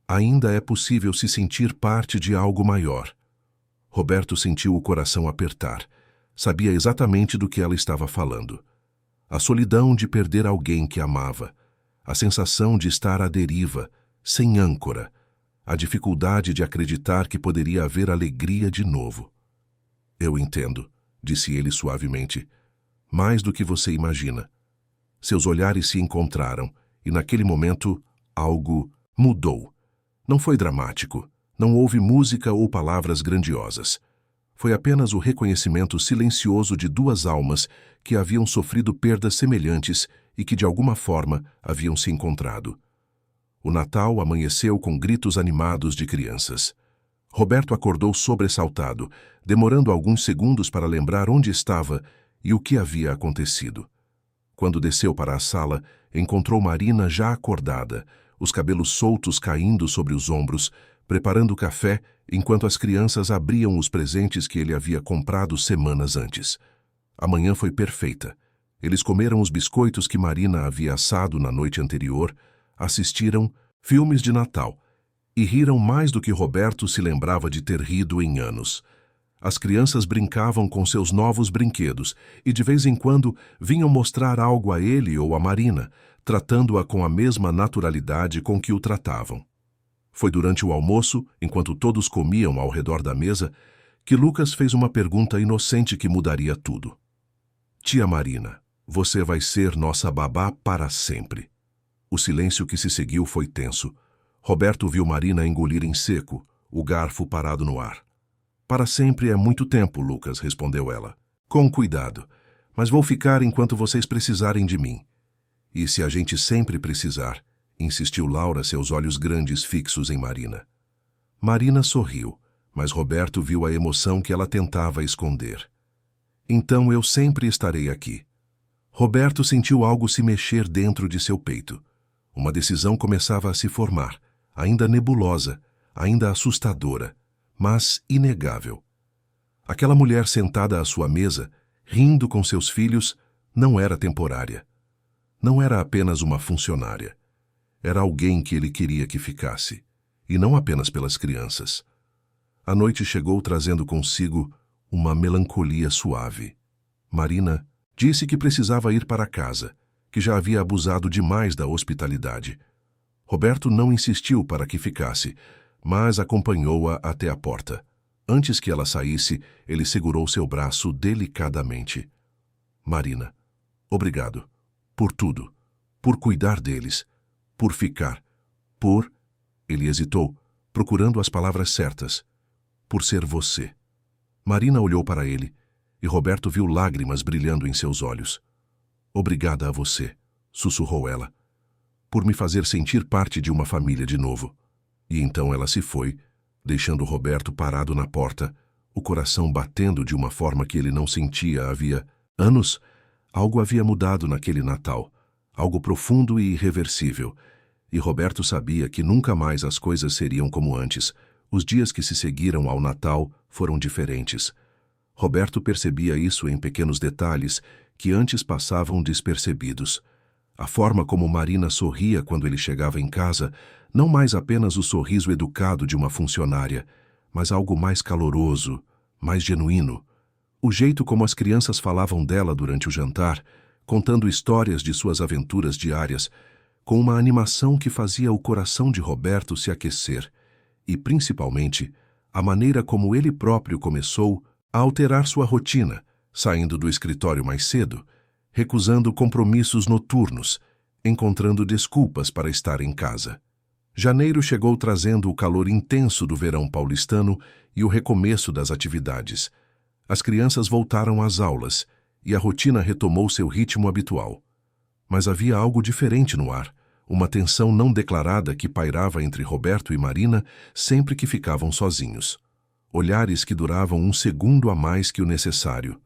[SPEAKER 1] Ainda é possível se sentir parte de algo maior. Roberto sentiu o coração apertar. Sabia exatamente do que ela estava falando. A solidão de perder alguém que amava. A sensação de estar à deriva, sem âncora. A dificuldade de acreditar que poderia haver alegria de novo. Eu entendo, disse ele suavemente. Mais do que você imagina. Seus olhares se encontraram, e naquele momento, algo mudou. Não foi dramático. Não houve música ou palavras grandiosas. Foi apenas o reconhecimento silencioso de duas almas que haviam sofrido perdas semelhantes e que, de alguma forma, haviam se encontrado. O Natal amanheceu com gritos animados de crianças. Roberto acordou sobressaltado, demorando alguns segundos para lembrar onde estava e o que havia acontecido. Quando desceu para a sala, encontrou Marina já acordada, os cabelos soltos caindo sobre os ombros, preparando o café enquanto as crianças abriam os presentes que ele havia comprado semanas antes. A manhã foi perfeita. Eles comeram os biscoitos que Marina havia assado na noite anterior, assistiram filmes de Natal e riram mais do que Roberto se lembrava de ter rido em anos. As crianças brincavam com seus novos brinquedos e de vez em quando vinham mostrar algo a ele ou a Marina, tratando-a com a mesma naturalidade com que o tratavam. Foi durante o almoço, enquanto todos comiam ao redor da mesa, que Lucas fez uma pergunta inocente que mudaria tudo. Tia Marina, você vai ser nossa babá para sempre. O silêncio que se seguiu foi tenso. Roberto viu Marina engolir em seco, o garfo parado no ar. Para sempre é muito tempo, Lucas, respondeu ela. Com cuidado, mas vou ficar enquanto vocês precisarem de mim. E se a gente sempre precisar, insistiu Laura, seus olhos grandes fixos em Marina. Marina sorriu, mas Roberto viu a emoção que ela tentava esconder. Então eu sempre estarei aqui. Roberto sentiu algo se mexer dentro de seu peito. Uma decisão começava a se formar, ainda nebulosa, ainda assustadora, mas inegável. Aquela mulher sentada à sua mesa, rindo com seus filhos, não era temporária. Não era apenas uma funcionária. Era alguém que ele queria que ficasse, e não apenas pelas crianças. A noite chegou trazendo consigo uma melancolia suave. Marina disse que precisava ir para casa, que já havia abusado demais da hospitalidade. Roberto não insistiu para que ficasse, mas acompanhou-a até a porta. Antes que ela saísse, ele segurou seu braço delicadamente. Marina, obrigado. Por tudo. Por cuidar deles. Por ficar. Por... Ele hesitou, procurando as palavras certas. Por ser você. Marina olhou para ele, e Roberto viu lágrimas brilhando em seus olhos. Obrigada a você, sussurrou ela, por me fazer sentir parte de uma família de novo. E então ela se foi, deixando Roberto parado na porta, o coração batendo de uma forma que ele não sentia havia anos. Algo havia mudado naquele Natal, algo profundo e irreversível, e Roberto sabia que nunca mais as coisas seriam como antes. Os dias que se seguiram ao Natal foram diferentes. Roberto percebia isso em pequenos detalhes que antes passavam despercebidos. A forma como Marina sorria quando ele chegava em casa, não mais apenas o sorriso educado de uma funcionária, mas algo mais caloroso, mais genuíno. O jeito como as crianças falavam dela durante o jantar, contando histórias de suas aventuras diárias, com uma animação que fazia o coração de Roberto se aquecer, e, principalmente, a maneira como ele próprio começou a alterar sua rotina, saindo do escritório mais cedo, recusando compromissos noturnos, encontrando desculpas para estar em casa. Janeiro chegou trazendo o calor intenso do verão paulistano e o recomeço das atividades. As crianças voltaram às aulas e a rotina retomou seu ritmo habitual. Mas havia algo diferente no ar, uma tensão não declarada que pairava entre Roberto e Marina sempre que ficavam sozinhos. Olhares que duravam um segundo a mais que o necessário.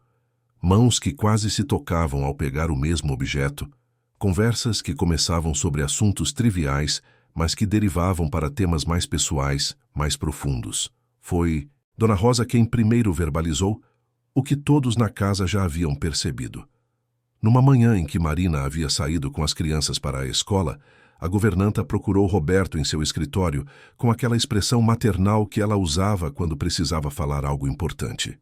[SPEAKER 1] Mãos que quase se tocavam ao pegar o mesmo objeto. Conversas que começavam sobre assuntos triviais, mas que derivavam para temas mais pessoais, mais profundos. Foi Dona Rosa quem primeiro verbalizou o que todos na casa já haviam percebido. Numa manhã em que Marina havia saído com as crianças para a escola, a governanta procurou Roberto em seu escritório com aquela expressão maternal que ela usava quando precisava falar algo importante.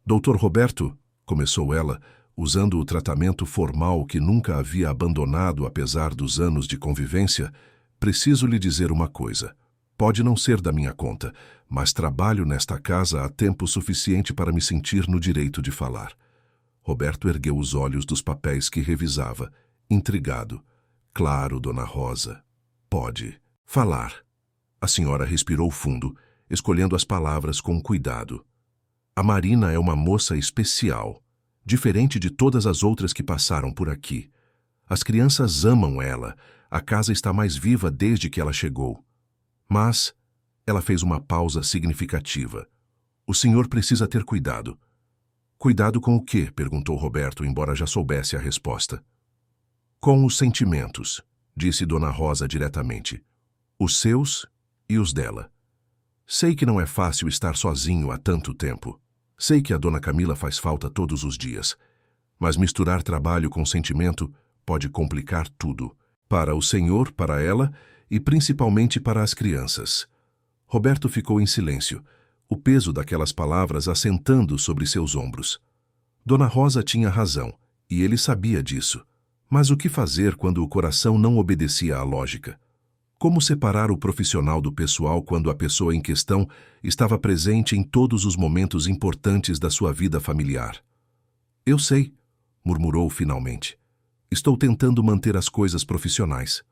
[SPEAKER 1] Doutor Roberto, começou ela, usando o tratamento formal que nunca havia abandonado apesar dos anos de convivência, preciso lhe dizer uma coisa. Pode não ser da minha conta, mas trabalho nesta casa há tempo suficiente para me sentir no direito de falar. Roberto ergueu os olhos dos papéis que revisava, intrigado. Claro, Dona Rosa. Pode falar. A senhora respirou fundo, escolhendo as palavras com cuidado. A Marina é uma moça especial, diferente de todas as outras que passaram por aqui. As crianças amam ela, a casa está mais viva desde que ela chegou. Mas ela fez uma pausa significativa. O senhor precisa ter cuidado. Cuidado com o quê? Perguntou Roberto, embora já soubesse a resposta. Com os sentimentos, disse Dona Rosa diretamente. Os seus e os dela. Sei que não é fácil estar sozinho há tanto tempo. Sei que a Dona Camila faz falta todos os dias. Mas misturar trabalho com sentimento pode complicar tudo. Para o senhor, para ela e principalmente para as crianças. Roberto ficou em silêncio, o peso daquelas palavras assentando sobre seus ombros. Dona Rosa tinha razão, e ele sabia disso. Mas o que fazer quando o coração não obedecia à lógica? Como separar o profissional do pessoal quando a pessoa em questão estava presente em todos os momentos importantes da sua vida familiar? Eu sei, murmurou finalmente. Estou tentando manter as coisas profissionais.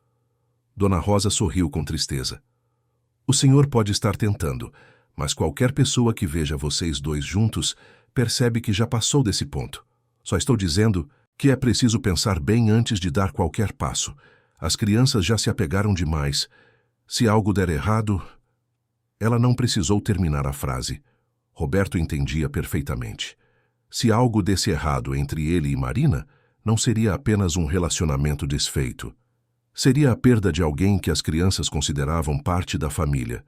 [SPEAKER 1] Dona Rosa sorriu com tristeza. O senhor pode estar tentando, mas qualquer pessoa que veja vocês dois juntos percebe que já passou desse ponto. Só estou dizendo que é preciso pensar bem antes de dar qualquer passo. As crianças já se apegaram demais. Se algo der errado... Ela não precisou terminar a frase. Roberto entendia perfeitamente. Se algo desse errado entre ele e Marina, não seria apenas um relacionamento desfeito. Seria a perda de alguém que as crianças consideravam parte da família.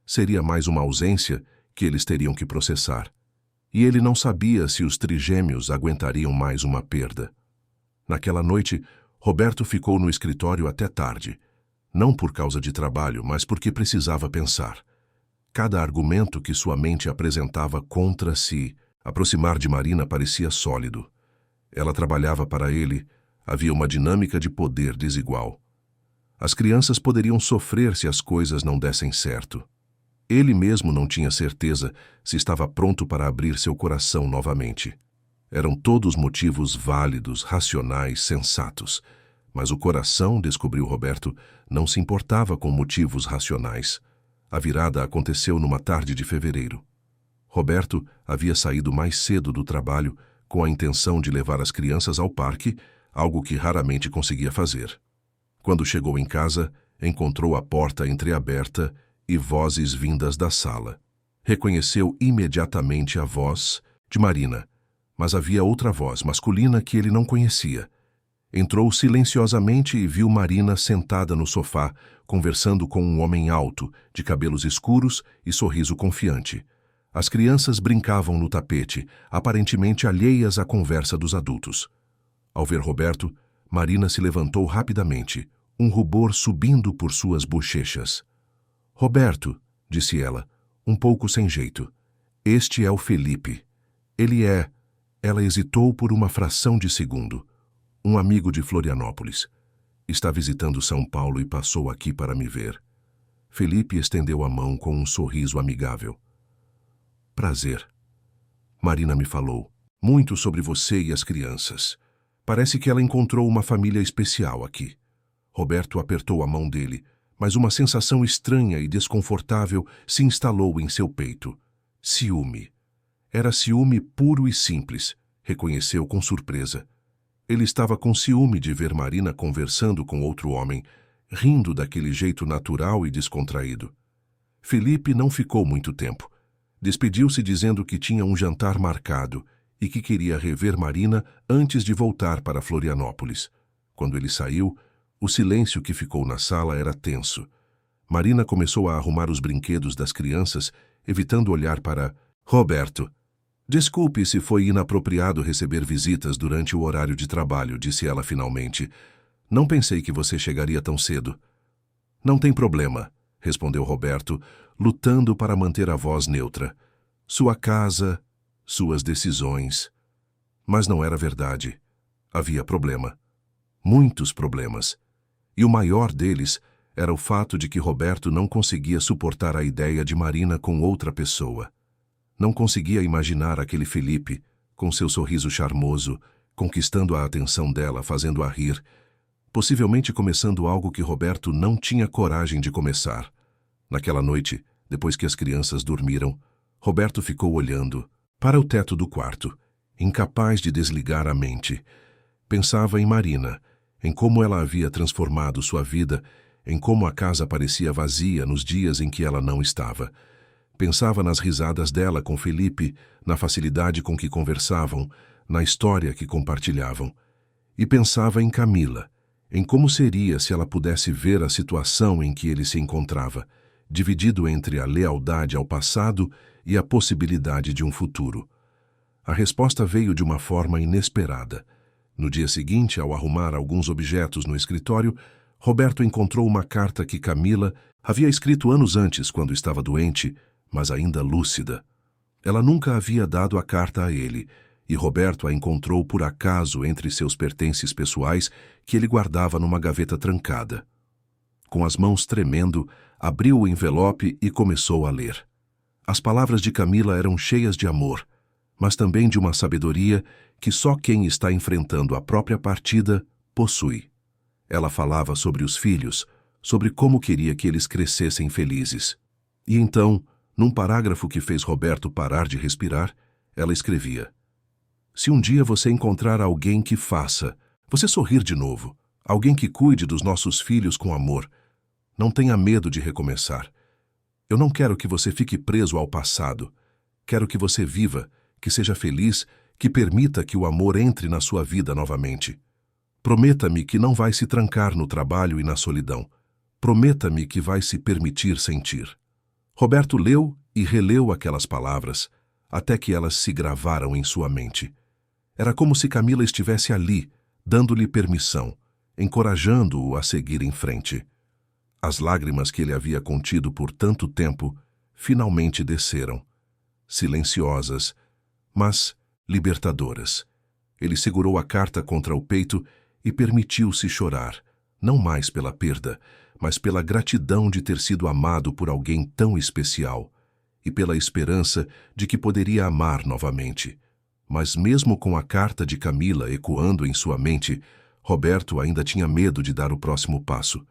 [SPEAKER 1] Seria mais uma ausência que eles teriam que processar. E ele não sabia se os trigêmeos aguentariam mais uma perda. Naquela noite, Roberto ficou no escritório até tarde. Não por causa de trabalho, mas porque precisava pensar. Cada argumento que sua mente apresentava contra si, aproximar de Marina parecia sólido. Ela trabalhava para ele, havia uma dinâmica de poder desigual. As crianças poderiam sofrer se as coisas não dessem certo. Ele mesmo não tinha certeza se estava pronto para abrir seu coração novamente. Eram todos motivos válidos, racionais, sensatos. Mas o coração, descobriu Roberto, não se importava com motivos racionais. A virada aconteceu numa tarde de fevereiro. Roberto havia saído mais cedo do trabalho com a intenção de levar as crianças ao parque, algo que raramente conseguia fazer. Quando chegou em casa, encontrou a porta entreaberta e vozes vindas da sala. Reconheceu imediatamente a voz de Marina, mas havia outra voz masculina que ele não conhecia. Entrou silenciosamente e viu Marina sentada no sofá, conversando com um homem alto, de cabelos escuros e sorriso confiante. As crianças brincavam no tapete, aparentemente alheias à conversa dos adultos. Ao ver Roberto, Marina se levantou rapidamente, um rubor subindo por suas bochechas. Roberto, disse ela, um pouco sem jeito. Este é o Felipe. Ele é... Ela hesitou por uma fração de segundo. Um amigo de Florianópolis. Está visitando São Paulo e passou aqui para me ver. Felipe estendeu a mão com um sorriso amigável. Prazer. Marina me falou. Muito sobre você e as crianças. Parece que ela encontrou uma família especial aqui. Roberto apertou a mão dele, mas uma sensação estranha e desconfortável se instalou em seu peito. Ciúme. Era ciúme puro e simples, reconheceu com surpresa. Ele estava com ciúme de ver Marina conversando com outro homem, rindo daquele jeito natural e descontraído. Felipe não ficou muito tempo. Despediu-se dizendo que tinha um jantar marcado e que queria rever Marina antes de voltar para Florianópolis. Quando ele saiu, o silêncio que ficou na sala era tenso. Marina começou a arrumar os brinquedos das crianças, evitando olhar para Roberto. Desculpe se foi inapropriado receber visitas durante o horário de trabalho, disse ela finalmente. Não pensei que você chegaria tão cedo. Não tem problema, respondeu Roberto, lutando para manter a voz neutra. Sua casa, suas decisões. Mas não era verdade. Havia problema. Muitos problemas. E o maior deles era o fato de que Roberto não conseguia suportar a ideia de Marina com outra pessoa. Não conseguia imaginar aquele Felipe, com seu sorriso charmoso, conquistando a atenção dela, fazendo-a rir, possivelmente começando algo que Roberto não tinha coragem de começar. Naquela noite, depois que as crianças dormiram, Roberto ficou olhando para o teto do quarto, incapaz de desligar a mente. Pensava em Marina, em como ela havia transformado sua vida, em como a casa parecia vazia nos dias em que ela não estava. Pensava nas risadas dela com Felipe, na facilidade com que conversavam, na história que compartilhavam. E pensava em Camila, em como seria se ela pudesse ver a situação em que ele se encontrava, dividido entre a lealdade ao passado e a possibilidade de um futuro. A resposta veio de uma forma inesperada. No dia seguinte, ao arrumar alguns objetos no escritório, Roberto encontrou uma carta que Camila havia escrito anos antes, quando estava doente, mas ainda lúcida. Ela nunca havia dado a carta a ele, e Roberto a encontrou por acaso entre seus pertences pessoais que ele guardava numa gaveta trancada. Com as mãos tremendo, abriu o envelope e começou a ler. As palavras de Camila eram cheias de amor, mas também de uma sabedoria que só quem está enfrentando a própria partida possui. Ela falava sobre os filhos, sobre como queria que eles crescessem felizes. E então, num parágrafo que fez Roberto parar de respirar, ela escrevia: Se um dia você encontrar alguém que faça, você sorrir de novo, alguém que cuide dos nossos filhos com amor, não tenha medo de recomeçar. Eu não quero que você fique preso ao passado. Quero que você viva, que seja feliz, que permita que o amor entre na sua vida novamente. Prometa-me que não vai se trancar no trabalho e na solidão. Prometa-me que vai se permitir sentir. Roberto leu e releu aquelas palavras, até que elas se gravaram em sua mente. Era como se Camila estivesse ali, dando-lhe permissão, encorajando-o a seguir em frente. As lágrimas que ele havia contido por tanto tempo finalmente desceram, silenciosas, mas libertadoras. Ele segurou a carta contra o peito e permitiu-se chorar, não mais pela perda, mas pela gratidão de ter sido amado por alguém tão especial e pela esperança de que poderia amar novamente. Mas mesmo com a carta de Camila ecoando em sua mente, Roberto ainda tinha medo de dar o próximo passo.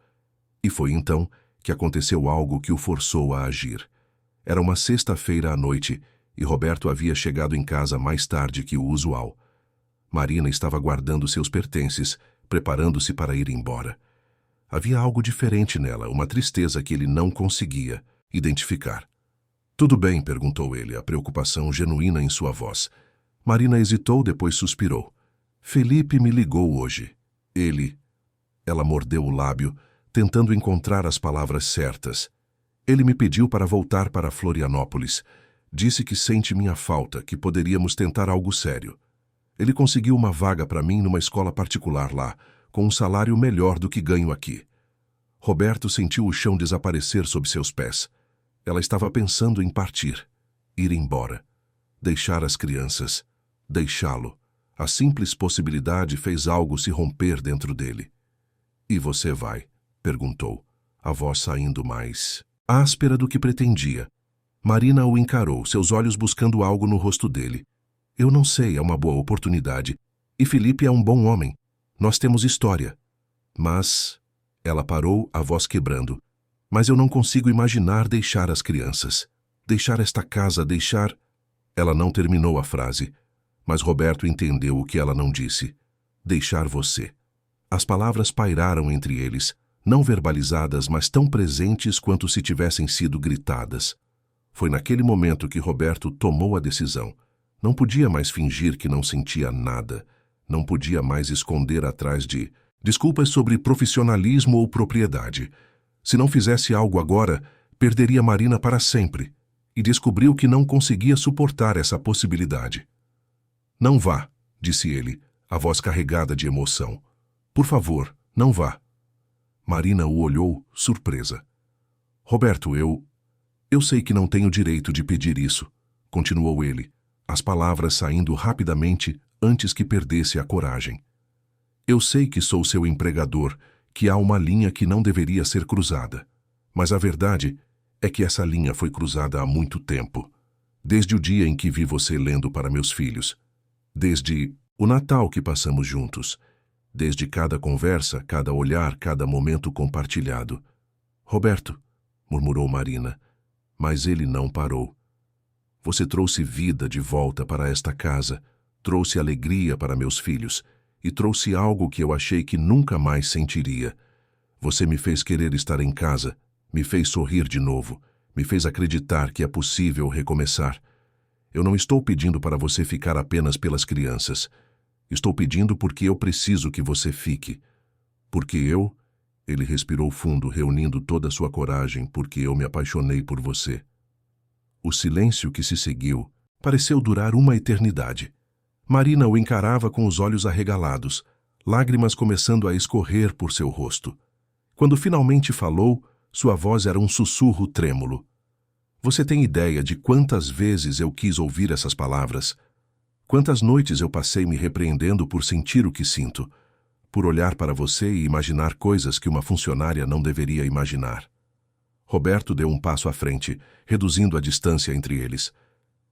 [SPEAKER 1] E foi então que aconteceu algo que o forçou a agir. Era uma sexta-feira à noite e Roberto havia chegado em casa mais tarde que o usual. Marina estava guardando seus pertences, preparando-se para ir embora. Havia algo diferente nela, uma tristeza que ele não conseguia identificar. Tudo bem? Perguntou ele, a preocupação genuína em sua voz. Marina hesitou, depois suspirou. Felipe me ligou hoje. Ele... Ela mordeu o lábio, tentando encontrar as palavras certas. Ele me pediu para voltar para Florianópolis. Disse que sente minha falta, que poderíamos tentar algo sério. Ele conseguiu uma vaga para mim numa escola particular lá, com um salário melhor do que ganho aqui. Roberto sentiu o chão desaparecer sob seus pés. Ela estava pensando em partir, ir embora, deixar as crianças, deixá-lo. A simples possibilidade fez algo se romper dentro dele. E você vai? Perguntou, a voz saindo mais áspera do que pretendia. Marina o encarou, seus olhos buscando algo no rosto dele. Eu não sei, é uma boa oportunidade. E Felipe é um bom homem. Nós temos história. Mas... Ela parou, a voz quebrando. Mas eu não consigo imaginar deixar as crianças. Deixar esta casa, deixar... Ela não terminou a frase. Mas Roberto entendeu o que ela não disse. Deixar você. As palavras pairaram entre eles, não verbalizadas, mas tão presentes quanto se tivessem sido gritadas. Foi naquele momento que Roberto tomou a decisão. Não podia mais fingir que não sentia nada. Não podia mais esconder atrás de desculpas sobre profissionalismo ou propriedade. Se não fizesse algo agora, perderia Marina para sempre. E descobriu que não conseguia suportar essa possibilidade. Não vá, disse ele, a voz carregada de emoção. Por favor, não vá. Marina o olhou, surpresa. Roberto, eu sei que não tenho direito de pedir isso, continuou ele, as palavras saindo rapidamente antes que perdesse a coragem. Eu sei que sou seu empregador, que há uma linha que não deveria ser cruzada. Mas a verdade é que essa linha foi cruzada há muito tempo. Desde o dia em que vi você lendo para meus filhos. Desde o Natal que passamos juntos. Desde cada conversa, cada olhar, cada momento compartilhado. Roberto, murmurou Marina, mas ele não parou. Você trouxe vida de volta para esta casa, trouxe alegria para meus filhos e trouxe algo que eu achei que nunca mais sentiria. Você me fez querer estar em casa, me fez sorrir de novo, me fez acreditar que é possível recomeçar. Eu não estou pedindo para você ficar apenas pelas crianças. Estou pedindo porque eu preciso que você fique. Porque eu... Ele respirou fundo, reunindo toda a sua coragem, porque eu me apaixonei por você. O silêncio que se seguiu pareceu durar uma eternidade. Marina o encarava com os olhos arregalados, lágrimas começando a escorrer por seu rosto. Quando finalmente falou, sua voz era um sussurro trêmulo. Você tem ideia de quantas vezes eu quis ouvir essas palavras? Quantas noites eu passei me repreendendo por sentir o que sinto, por olhar para você e imaginar coisas que uma funcionária não deveria imaginar. Roberto deu um passo à frente, reduzindo a distância entre eles.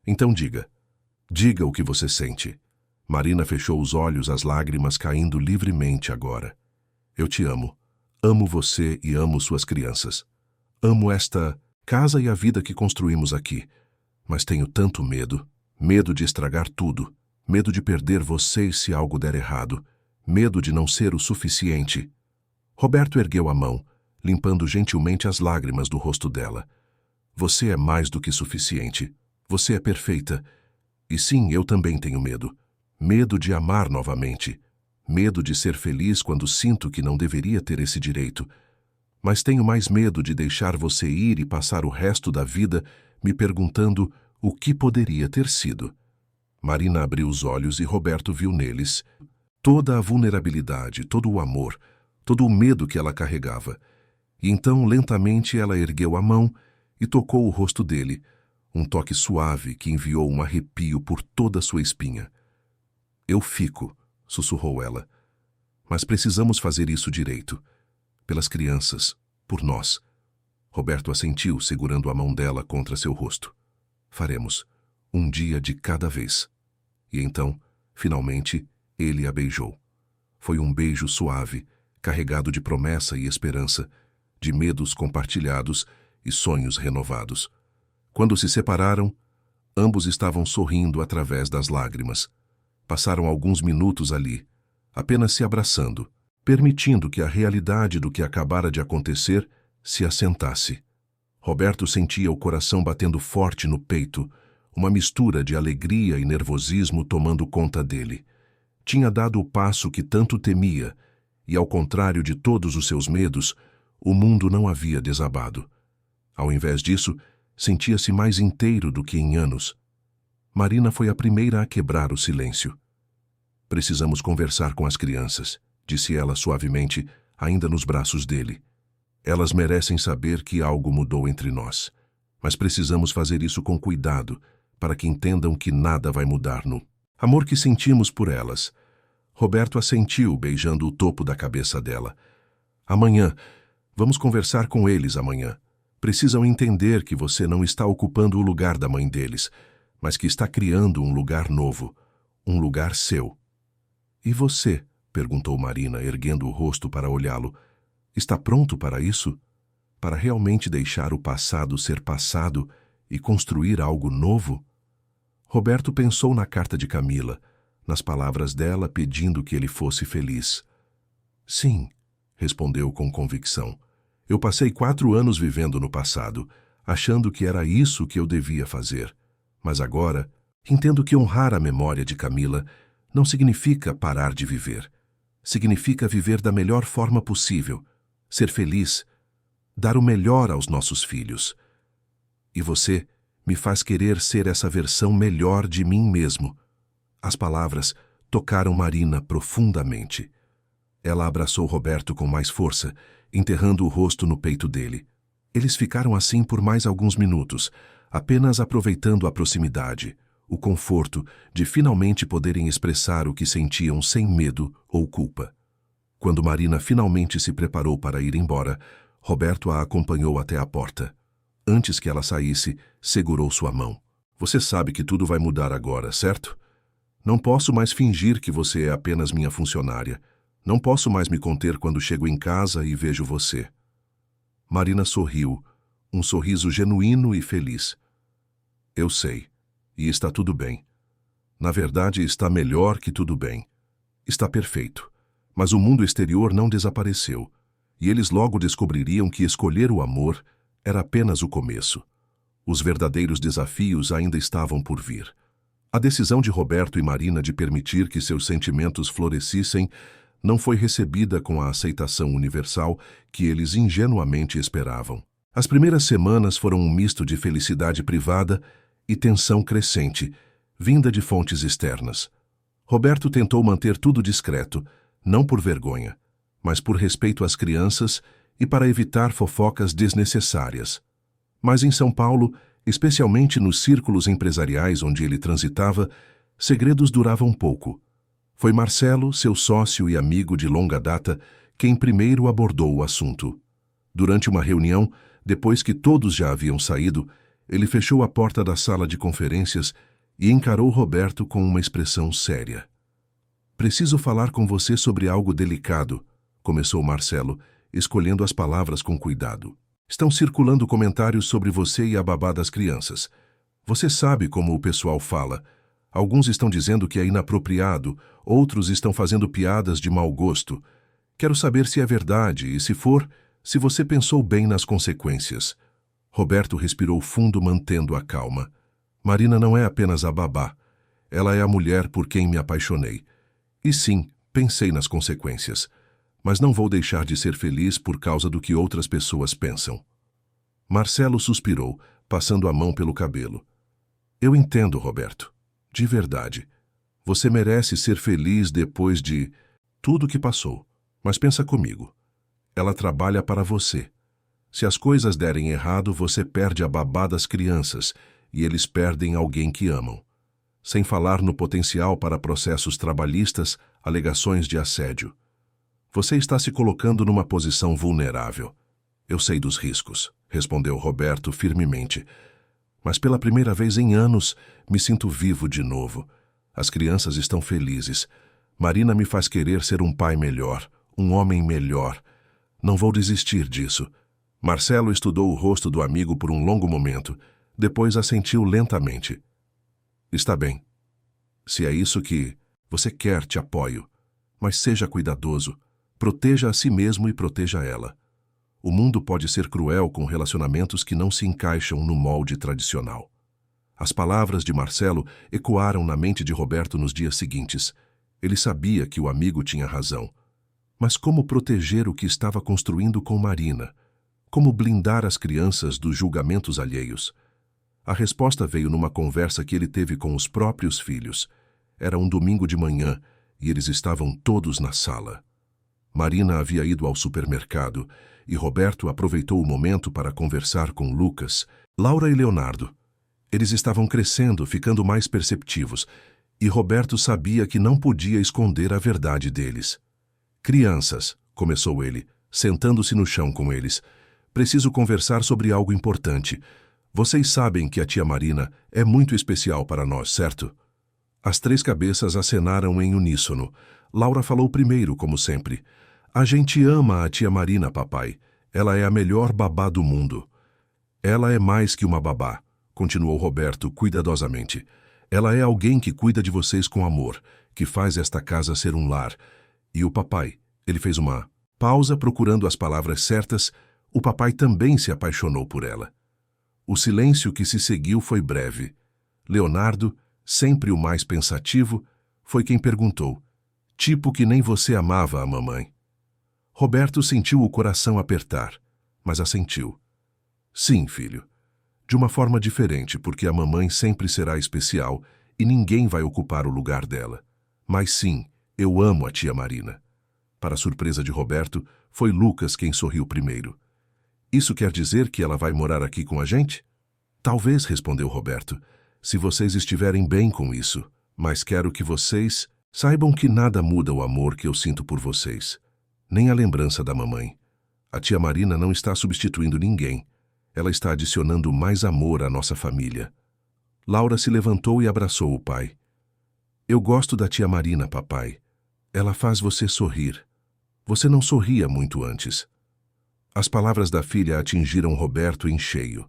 [SPEAKER 1] Então diga o que você sente. Marina fechou os olhos, as lágrimas caindo livremente agora. Eu te amo. Amo você e amo suas crianças. Amo esta casa e a vida que construímos aqui. Mas tenho tanto medo. Medo de estragar tudo. Medo de perder vocês se algo der errado. Medo de não ser o suficiente. Roberto ergueu a mão, limpando gentilmente as lágrimas do rosto dela. Você é mais do que suficiente. Você é perfeita. E sim, eu também tenho medo. Medo de amar novamente. Medo de ser feliz quando sinto que não deveria ter esse direito. Mas tenho mais medo de deixar você ir e passar o resto da vida me perguntando o que poderia ter sido. Marina abriu os olhos e Roberto viu neles toda a vulnerabilidade, todo o amor, todo o medo que ela carregava. E então, lentamente, ela ergueu a mão e tocou o rosto dele, um toque suave que enviou um arrepio por toda a sua espinha. Eu fico, sussurrou ela. Mas precisamos fazer isso direito. Pelas crianças, por nós. Roberto assentiu, segurando a mão dela contra seu rosto. Faremos, um dia de cada vez. E então, finalmente, ele a beijou. Foi um beijo suave, carregado de promessa e esperança, de medos compartilhados e sonhos renovados. Quando se separaram, ambos estavam sorrindo através das lágrimas. Passaram alguns minutos ali, apenas se abraçando, permitindo que a realidade do que acabara de acontecer se assentasse. Roberto sentia o coração batendo forte no peito, uma mistura de alegria e nervosismo tomando conta dele. Tinha dado o passo que tanto temia, e ao contrário de todos os seus medos, o mundo não havia desabado. Ao invés disso, sentia-se mais inteiro do que em anos. Marina foi a primeira a quebrar o silêncio. Precisamos conversar com as crianças, disse ela suavemente, ainda nos braços dele. Elas merecem saber que algo mudou entre nós. Mas precisamos fazer isso com cuidado, para que entendam que nada vai mudar no amor que sentimos por elas. Roberto assentiu, beijando o topo da cabeça dela. Amanhã. Vamos conversar com eles amanhã. Precisam entender que você não está ocupando o lugar da mãe deles. mas que está criando um lugar novo, um lugar seu. E você? Perguntou Marina, erguendo o rosto para olhá-lo. Está pronto para isso? Para realmente deixar o passado ser passado e construir algo novo? Roberto pensou na carta de Camila, nas palavras dela pedindo que ele fosse feliz. Sim, respondeu com convicção. Eu passei 4 anos vivendo no passado, achando que era isso que eu devia fazer. Mas agora, entendo que honrar a memória de Camila não significa parar de viver. Significa viver da melhor forma possível, ser feliz, dar o melhor aos nossos filhos. E você me faz querer ser essa versão melhor de mim mesmo. As palavras tocaram Marina profundamente. Ela abraçou Roberto com mais força, enterrando o rosto no peito dele. Eles ficaram assim por mais alguns minutos, apenas aproveitando a proximidade, o conforto de finalmente poderem expressar o que sentiam sem medo ou culpa. Quando Marina finalmente se preparou para ir embora, Roberto a acompanhou até a porta. Antes que ela saísse, segurou sua mão. Você sabe que tudo vai mudar agora, certo? Não posso mais fingir que você é apenas minha funcionária. Não posso mais me conter quando chego em casa e vejo você. Marina sorriu, um sorriso genuíno e feliz. Eu sei, e está tudo bem. Na verdade, está melhor que tudo bem. Está perfeito. Mas o mundo exterior não desapareceu, e eles logo descobririam que escolher o amor era apenas o começo. Os verdadeiros desafios ainda estavam por vir. A decisão de Roberto e Marina de permitir que seus sentimentos florescissem não foi recebida com a aceitação universal que eles ingenuamente esperavam. As primeiras semanas foram um misto de felicidade privada e tensão crescente, vinda de fontes externas. Roberto tentou manter tudo discreto, não por vergonha, mas por respeito às crianças e para evitar fofocas desnecessárias. Mas em São Paulo, especialmente nos círculos empresariais onde ele transitava, segredos duravam pouco. Foi Marcelo, seu sócio e amigo de longa data, quem primeiro abordou o assunto. Durante uma reunião, depois que todos já haviam saído, ele fechou a porta da sala de conferências e encarou Roberto com uma expressão séria. Preciso falar com você sobre algo delicado, começou Marcelo, escolhendo as palavras com cuidado. Estão circulando comentários sobre você e a babá das crianças. Você sabe como o pessoal fala. Alguns estão dizendo que é inapropriado, outros estão fazendo piadas de mau gosto. Quero saber se é verdade e, se for, se você pensou bem nas consequências. Roberto respirou fundo, mantendo a calma. Marina não é apenas a babá. Ela é a mulher por quem me apaixonei. E sim, pensei nas consequências. Mas não vou deixar de ser feliz por causa do que outras pessoas pensam. Marcelo suspirou, passando a mão pelo cabelo. Eu entendo, Roberto. De verdade. Você merece ser feliz depois de tudo que passou. Mas pensa comigo. Ela trabalha para você. Se as coisas derem errado, você perde a babá das crianças e eles perdem alguém que amam. Sem falar no potencial para processos trabalhistas, alegações de assédio. Você está se colocando numa posição vulnerável. Eu sei dos riscos, respondeu Roberto firmemente. Mas pela primeira vez em anos, me sinto vivo de novo. As crianças estão felizes. Marina me faz querer ser um pai melhor, um homem melhor. Não vou desistir disso. Marcelo estudou o rosto do amigo por um longo momento, depois assentiu lentamente. Está bem. Se é isso que você quer, te apoio. Mas seja cuidadoso. Proteja a si mesmo e proteja ela. O mundo pode ser cruel com relacionamentos que não se encaixam no molde tradicional. As palavras de Marcelo ecoaram na mente de Roberto nos dias seguintes. Ele sabia que o amigo tinha razão. Mas como proteger o que estava construindo com Marina? Como blindar as crianças dos julgamentos alheios? A resposta veio numa conversa que ele teve com os próprios filhos. Era um domingo de manhã e eles estavam todos na sala. Marina havia ido ao supermercado e Roberto aproveitou o momento para conversar com Lucas, Laura e Leonardo. Eles estavam crescendo, ficando mais perceptivos, e Roberto sabia que não podia esconder a verdade deles. Crianças, começou ele, sentando-se no chão com eles, preciso conversar sobre algo importante. Vocês sabem que a tia Marina é muito especial para nós, certo? As três cabeças acenaram em uníssono. Laura falou primeiro, como sempre. A gente ama a tia Marina, papai. Ela é a melhor babá do mundo. Ela é mais que uma babá, continuou Roberto cuidadosamente. Ela é alguém que cuida de vocês com amor, que faz esta casa ser um lar. E o papai, ele fez uma pausa procurando as palavras certas, o papai também se apaixonou por ela. O silêncio que se seguiu foi breve. Leonardo, sempre o mais pensativo, foi quem perguntou, tipo que nem você amava a mamãe. Roberto sentiu o coração apertar, mas assentiu. Sim, filho. De uma forma diferente, porque a mamãe sempre será especial e ninguém vai ocupar o lugar dela. Mas sim, eu amo a tia Marina. Para surpresa de Roberto, foi Lucas quem sorriu primeiro. Isso quer dizer que ela vai morar aqui com a gente? Talvez, respondeu Roberto, se vocês estiverem bem com isso. Mas quero que vocês saibam que nada muda o amor que eu sinto por vocês. Nem a lembrança da mamãe. A tia Marina não está substituindo ninguém. Ela está adicionando mais amor à nossa família. Laura se levantou e abraçou o pai. Eu gosto da tia Marina, papai. Ela faz você sorrir. Você não sorria muito antes. As palavras da filha atingiram Roberto em cheio.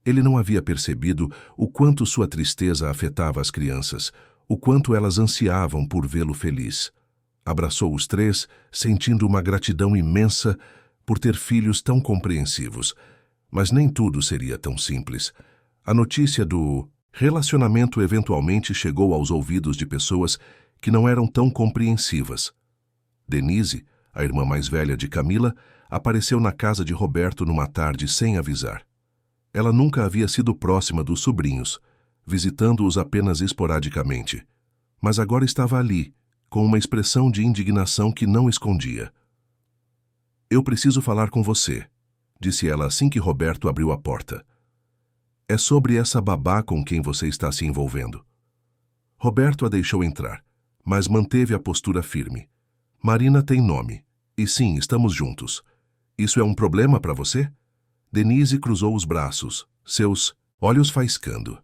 [SPEAKER 1] Ele não havia percebido o quanto sua tristeza afetava as crianças, o quanto elas ansiavam por vê-lo feliz. Abraçou os três, sentindo uma gratidão imensa por ter filhos tão compreensivos. Mas nem tudo seria tão simples. A notícia do relacionamento eventualmente chegou aos ouvidos de pessoas que não eram tão compreensivas. Denise, a irmã mais velha de Camila, apareceu na casa de Roberto numa tarde sem avisar. Ela nunca havia sido próxima dos sobrinhos, visitando-os apenas esporadicamente. Mas agora estava ali, com uma expressão de indignação que não escondia. Eu preciso falar com você, disse ela assim que Roberto abriu a porta. É sobre essa babá com quem você está se envolvendo. Roberto a deixou entrar, mas manteve a postura firme. Marina tem nome. E sim, estamos juntos. Isso é um problema para você? Denise cruzou os braços, seus olhos faiscando.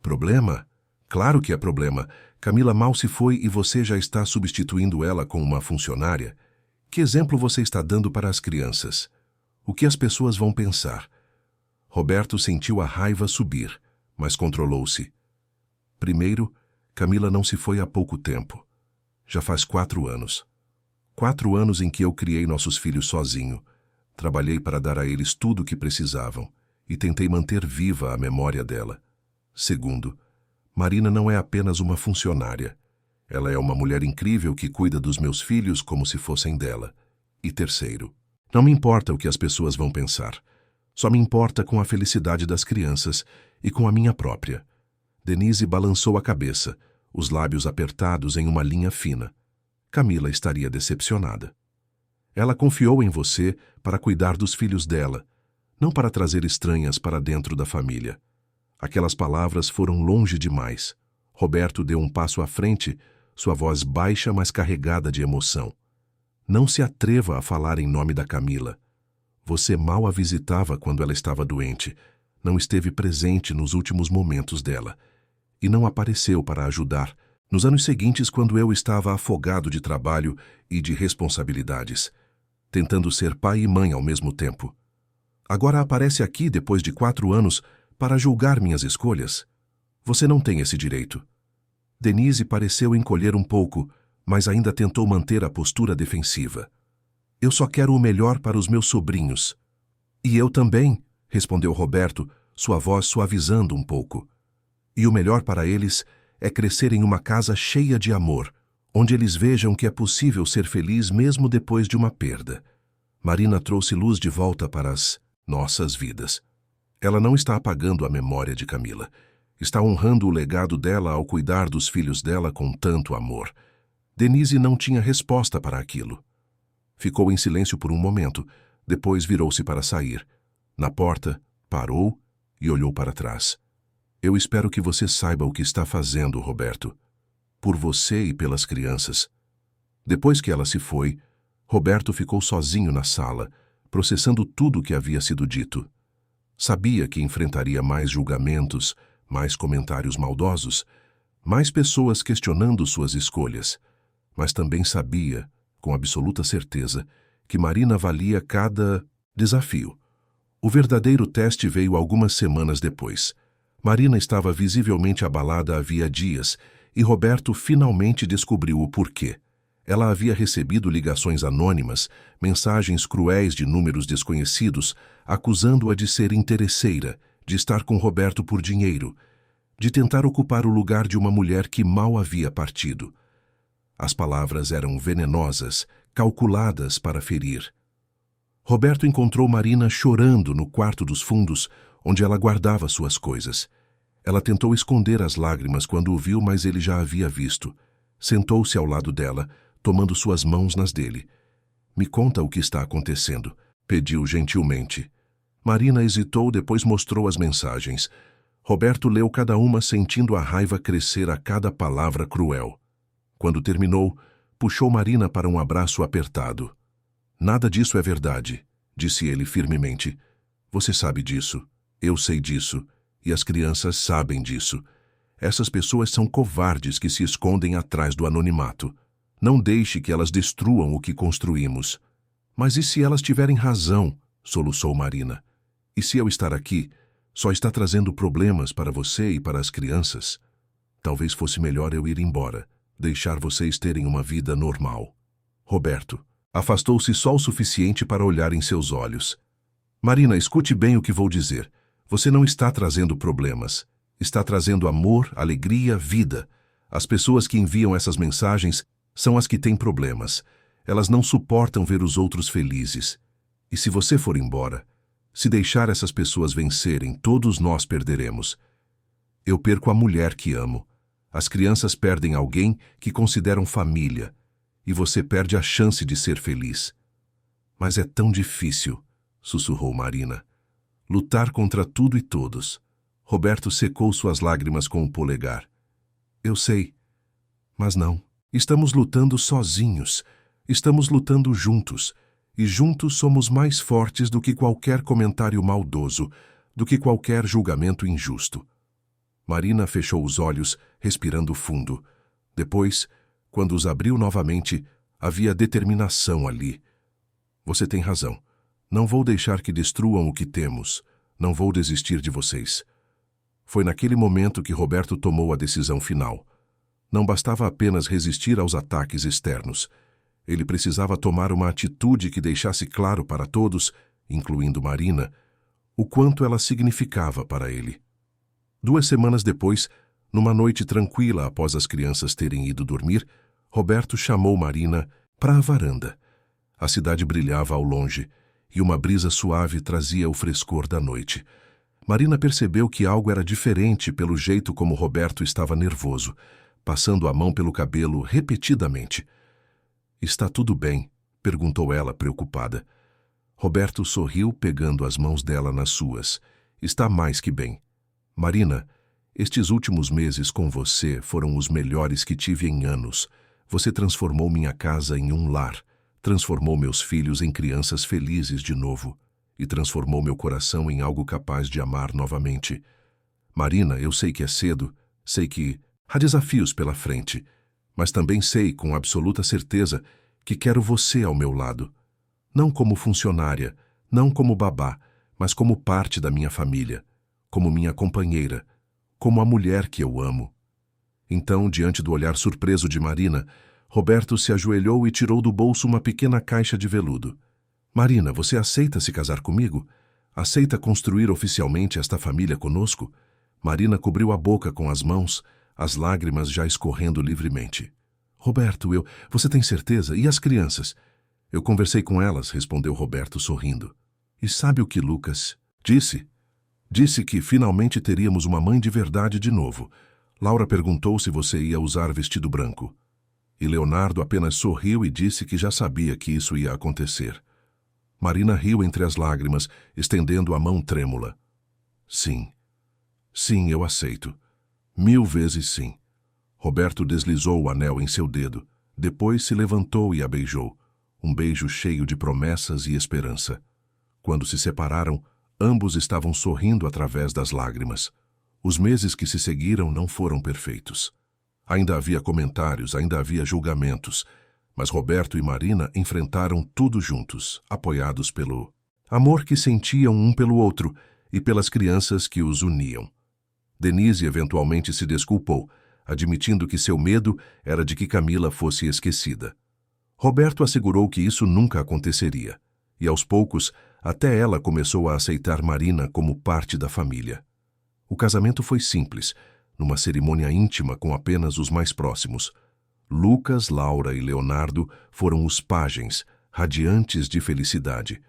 [SPEAKER 1] Problema? Claro que é problema. Camila mal se foi e você já está substituindo ela com uma funcionária. Que exemplo você está dando para as crianças? O que as pessoas vão pensar? Roberto sentiu a raiva subir, mas controlou-se. Primeiro, Camila não se foi há pouco tempo. Já faz 4 anos. 4 anos em que eu criei nossos filhos sozinho. Trabalhei para dar a eles tudo o que precisavam e tentei manter viva a memória dela. Segundo, Marina não é apenas uma funcionária. Ela é uma mulher incrível que cuida dos meus filhos como se fossem dela. E terceiro, não me importa o que as pessoas vão pensar. Só me importa com a felicidade das crianças e com a minha própria. Denise balançou a cabeça, os lábios apertados em uma linha fina. Camila estaria decepcionada. Ela confiou em você para cuidar dos filhos dela, não para trazer estranhas para dentro da família. Aquelas palavras foram longe demais. Roberto deu um passo à frente, sua voz baixa, mas carregada de emoção. Não se atreva a falar em nome da Camila. Você mal a visitava quando ela estava doente, não esteve presente nos últimos momentos dela, e não apareceu para ajudar nos anos seguintes quando eu estava afogado de trabalho e de responsabilidades, tentando ser pai e mãe ao mesmo tempo. Agora aparece aqui depois de 4 anos para julgar minhas escolhas. Você não tem esse direito. Denise pareceu encolher um pouco, mas ainda tentou manter a postura defensiva. Eu só quero o melhor para os meus sobrinhos. E eu também, respondeu Roberto, sua voz suavizando um pouco. E o melhor para eles é crescer em uma casa cheia de amor, onde eles vejam que é possível ser feliz mesmo depois de uma perda. Marina trouxe luz de volta para as nossas vidas. Ela não está apagando a memória de Camila. Está honrando o legado dela ao cuidar dos filhos dela com tanto amor. Denise não tinha resposta para aquilo. Ficou em silêncio por um momento, depois virou-se para sair. Na porta, parou e olhou para trás. Eu espero que você saiba o que está fazendo, Roberto. Por você e pelas crianças. Depois que ela se foi, Roberto ficou sozinho na sala, processando tudo o que havia sido dito. Sabia que enfrentaria mais julgamentos, mais comentários maldosos, mais pessoas questionando suas escolhas, mas também sabia, com absoluta certeza, que Marina valia cada desafio. O verdadeiro teste veio algumas semanas depois. Marina estava visivelmente abalada havia dias e Roberto finalmente descobriu o porquê. Ela havia recebido ligações anônimas, mensagens cruéis de números desconhecidos, acusando-a de ser interesseira, de estar com Roberto por dinheiro, de tentar ocupar o lugar de uma mulher que mal havia partido. As palavras eram venenosas, calculadas para ferir. Roberto encontrou Marina chorando no quarto dos fundos, onde ela guardava suas coisas. Ela tentou esconder as lágrimas quando o viu, mas ele já havia visto. Sentou-se ao lado dela, tomando suas mãos nas dele. "Me conta o que está acontecendo", pediu gentilmente. Marina hesitou, depois mostrou as mensagens. Roberto leu cada uma, sentindo a raiva crescer a cada palavra cruel. Quando terminou, puxou Marina para um abraço apertado. "Nada disso é verdade", disse ele firmemente. "Você sabe disso, eu sei disso, e as crianças sabem disso. Essas pessoas são covardes que se escondem atrás do anonimato. Não deixe que elas destruam o que construímos." "Mas e se elas tiverem razão?", soluçou Marina. "E se eu estar aqui, só está trazendo problemas para você e para as crianças? Talvez fosse melhor eu ir embora, deixar vocês terem uma vida normal." Roberto afastou-se só o suficiente para olhar em seus olhos. "Marina, escute bem o que vou dizer. Você não está trazendo problemas. Está trazendo amor, alegria, vida. As pessoas que enviam essas mensagens são as que têm problemas. Elas não suportam ver os outros felizes. E se você for embora, se deixar essas pessoas vencerem, todos nós perderemos. Eu perco a mulher que amo. As crianças perdem alguém que consideram família. E você perde a chance de ser feliz." "Mas é tão difícil", sussurrou Marina. "Lutar contra tudo e todos." Roberto secou suas lágrimas com o polegar. "Eu sei, mas não. Estamos lutando sozinhos. Estamos lutando juntos. E juntos somos mais fortes do que qualquer comentário maldoso, do que qualquer julgamento injusto." Marina fechou os olhos, respirando fundo. Depois, quando os abriu novamente, havia determinação ali. "Você tem razão. Não vou deixar que destruam o que temos. Não vou desistir de vocês." Foi naquele momento que Roberto tomou a decisão final. Não bastava apenas resistir aos ataques externos. Ele precisava tomar uma atitude que deixasse claro para todos, incluindo Marina, o quanto ela significava para ele. 2 semanas depois, numa noite tranquila após as crianças terem ido dormir, Roberto chamou Marina para a varanda. A cidade brilhava ao longe, e uma brisa suave trazia o frescor da noite. Marina percebeu que algo era diferente pelo jeito como Roberto estava nervoso, passando a mão pelo cabelo repetidamente. "Está tudo bem?", perguntou ela, preocupada. Roberto sorriu, pegando as mãos dela nas suas. "Está mais que bem. Marina, estes últimos meses com você foram os melhores que tive em anos. Você transformou minha casa em um lar, transformou meus filhos em crianças felizes de novo e transformou meu coração em algo capaz de amar novamente. Marina, eu sei que é cedo, sei que há desafios pela frente, mas também sei com absoluta certeza que quero você ao meu lado. Não como funcionária, não como babá, mas como parte da minha família, como minha companheira, como a mulher que eu amo." Então, diante do olhar surpreso de Marina, Roberto se ajoelhou e tirou do bolso uma pequena caixa de veludo. "Marina, você aceita se casar comigo? Aceita construir oficialmente esta família conosco?" Marina cobriu a boca com as mãos, as lágrimas já escorrendo livremente. "Roberto, você tem certeza? E as crianças?" "Eu conversei com elas", respondeu Roberto sorrindo. "E sabe o que Lucas disse? Disse que finalmente teríamos uma mãe de verdade de novo. Laura perguntou se você ia usar vestido branco. E Leonardo apenas sorriu e disse que já sabia que isso ia acontecer." Marina riu entre as lágrimas, estendendo a mão trêmula. "Sim. Sim, eu aceito. 1000 vezes sim." Roberto deslizou o anel em seu dedo. Depois se levantou e a beijou. Um beijo cheio de promessas e esperança. Quando se separaram, Ambos estavam sorrindo através das lágrimas. Os meses que se seguiram não foram perfeitos. Ainda havia comentários, ainda havia julgamentos, mas Roberto e Marina enfrentaram tudo juntos, apoiados pelo amor que sentiam um pelo outro e pelas crianças que os uniam. Denise eventualmente se desculpou, admitindo que seu medo era de que Camila fosse esquecida. Roberto assegurou que isso nunca aconteceria, e aos poucos até ela começou a aceitar Marina como parte da família. O casamento foi simples, numa cerimônia íntima com apenas os mais próximos. Lucas, Laura e Leonardo foram os pajens, radiantes de felicidade,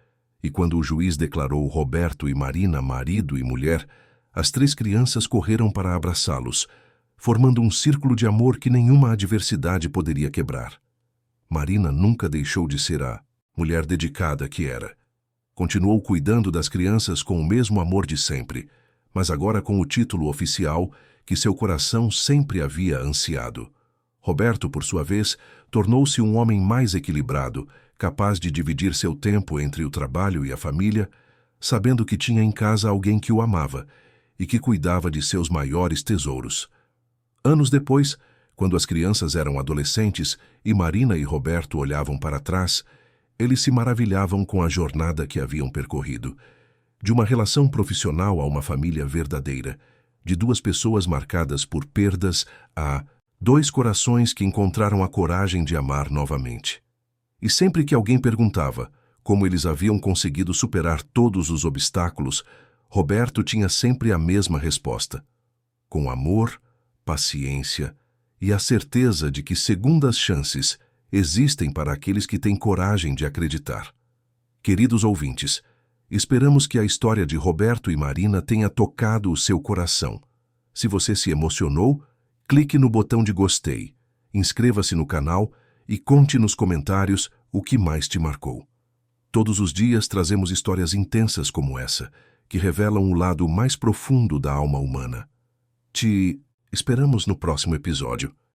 [SPEAKER 1] e quando o juiz declarou Roberto e Marina marido e mulher, as 3 crianças correram para abraçá-los, formando um círculo de amor que nenhuma adversidade poderia quebrar. Marina nunca deixou de ser a mulher dedicada que era. Continuou cuidando das crianças com o mesmo amor de sempre, mas agora com o título oficial que seu coração sempre havia ansiado. Roberto, por sua vez, tornou-se um homem mais equilibrado, capaz de dividir seu tempo entre o trabalho e a família, sabendo que tinha em casa alguém que o amava e que cuidava de seus maiores tesouros. Anos depois, quando as crianças eram adolescentes e Marina e Roberto olhavam para trás, eles se maravilhavam com a jornada que haviam percorrido. De uma relação profissional a uma família verdadeira, de 2 pessoas marcadas por perdas a 2 corações que encontraram a coragem de amar novamente. E sempre que alguém perguntava como eles haviam conseguido superar todos os obstáculos, Roberto tinha sempre a mesma resposta: com amor, paciência e a certeza de que segundas chances existem para aqueles que têm coragem de acreditar. Queridos ouvintes, esperamos que a história de Roberto e Marina tenha tocado o seu coração. Se você se emocionou, clique no botão de gostei, inscreva-se no canal e conte nos comentários o que mais te marcou. Todos os dias trazemos histórias intensas como essa, que revelam o lado mais profundo da alma humana. Te esperamos no próximo episódio.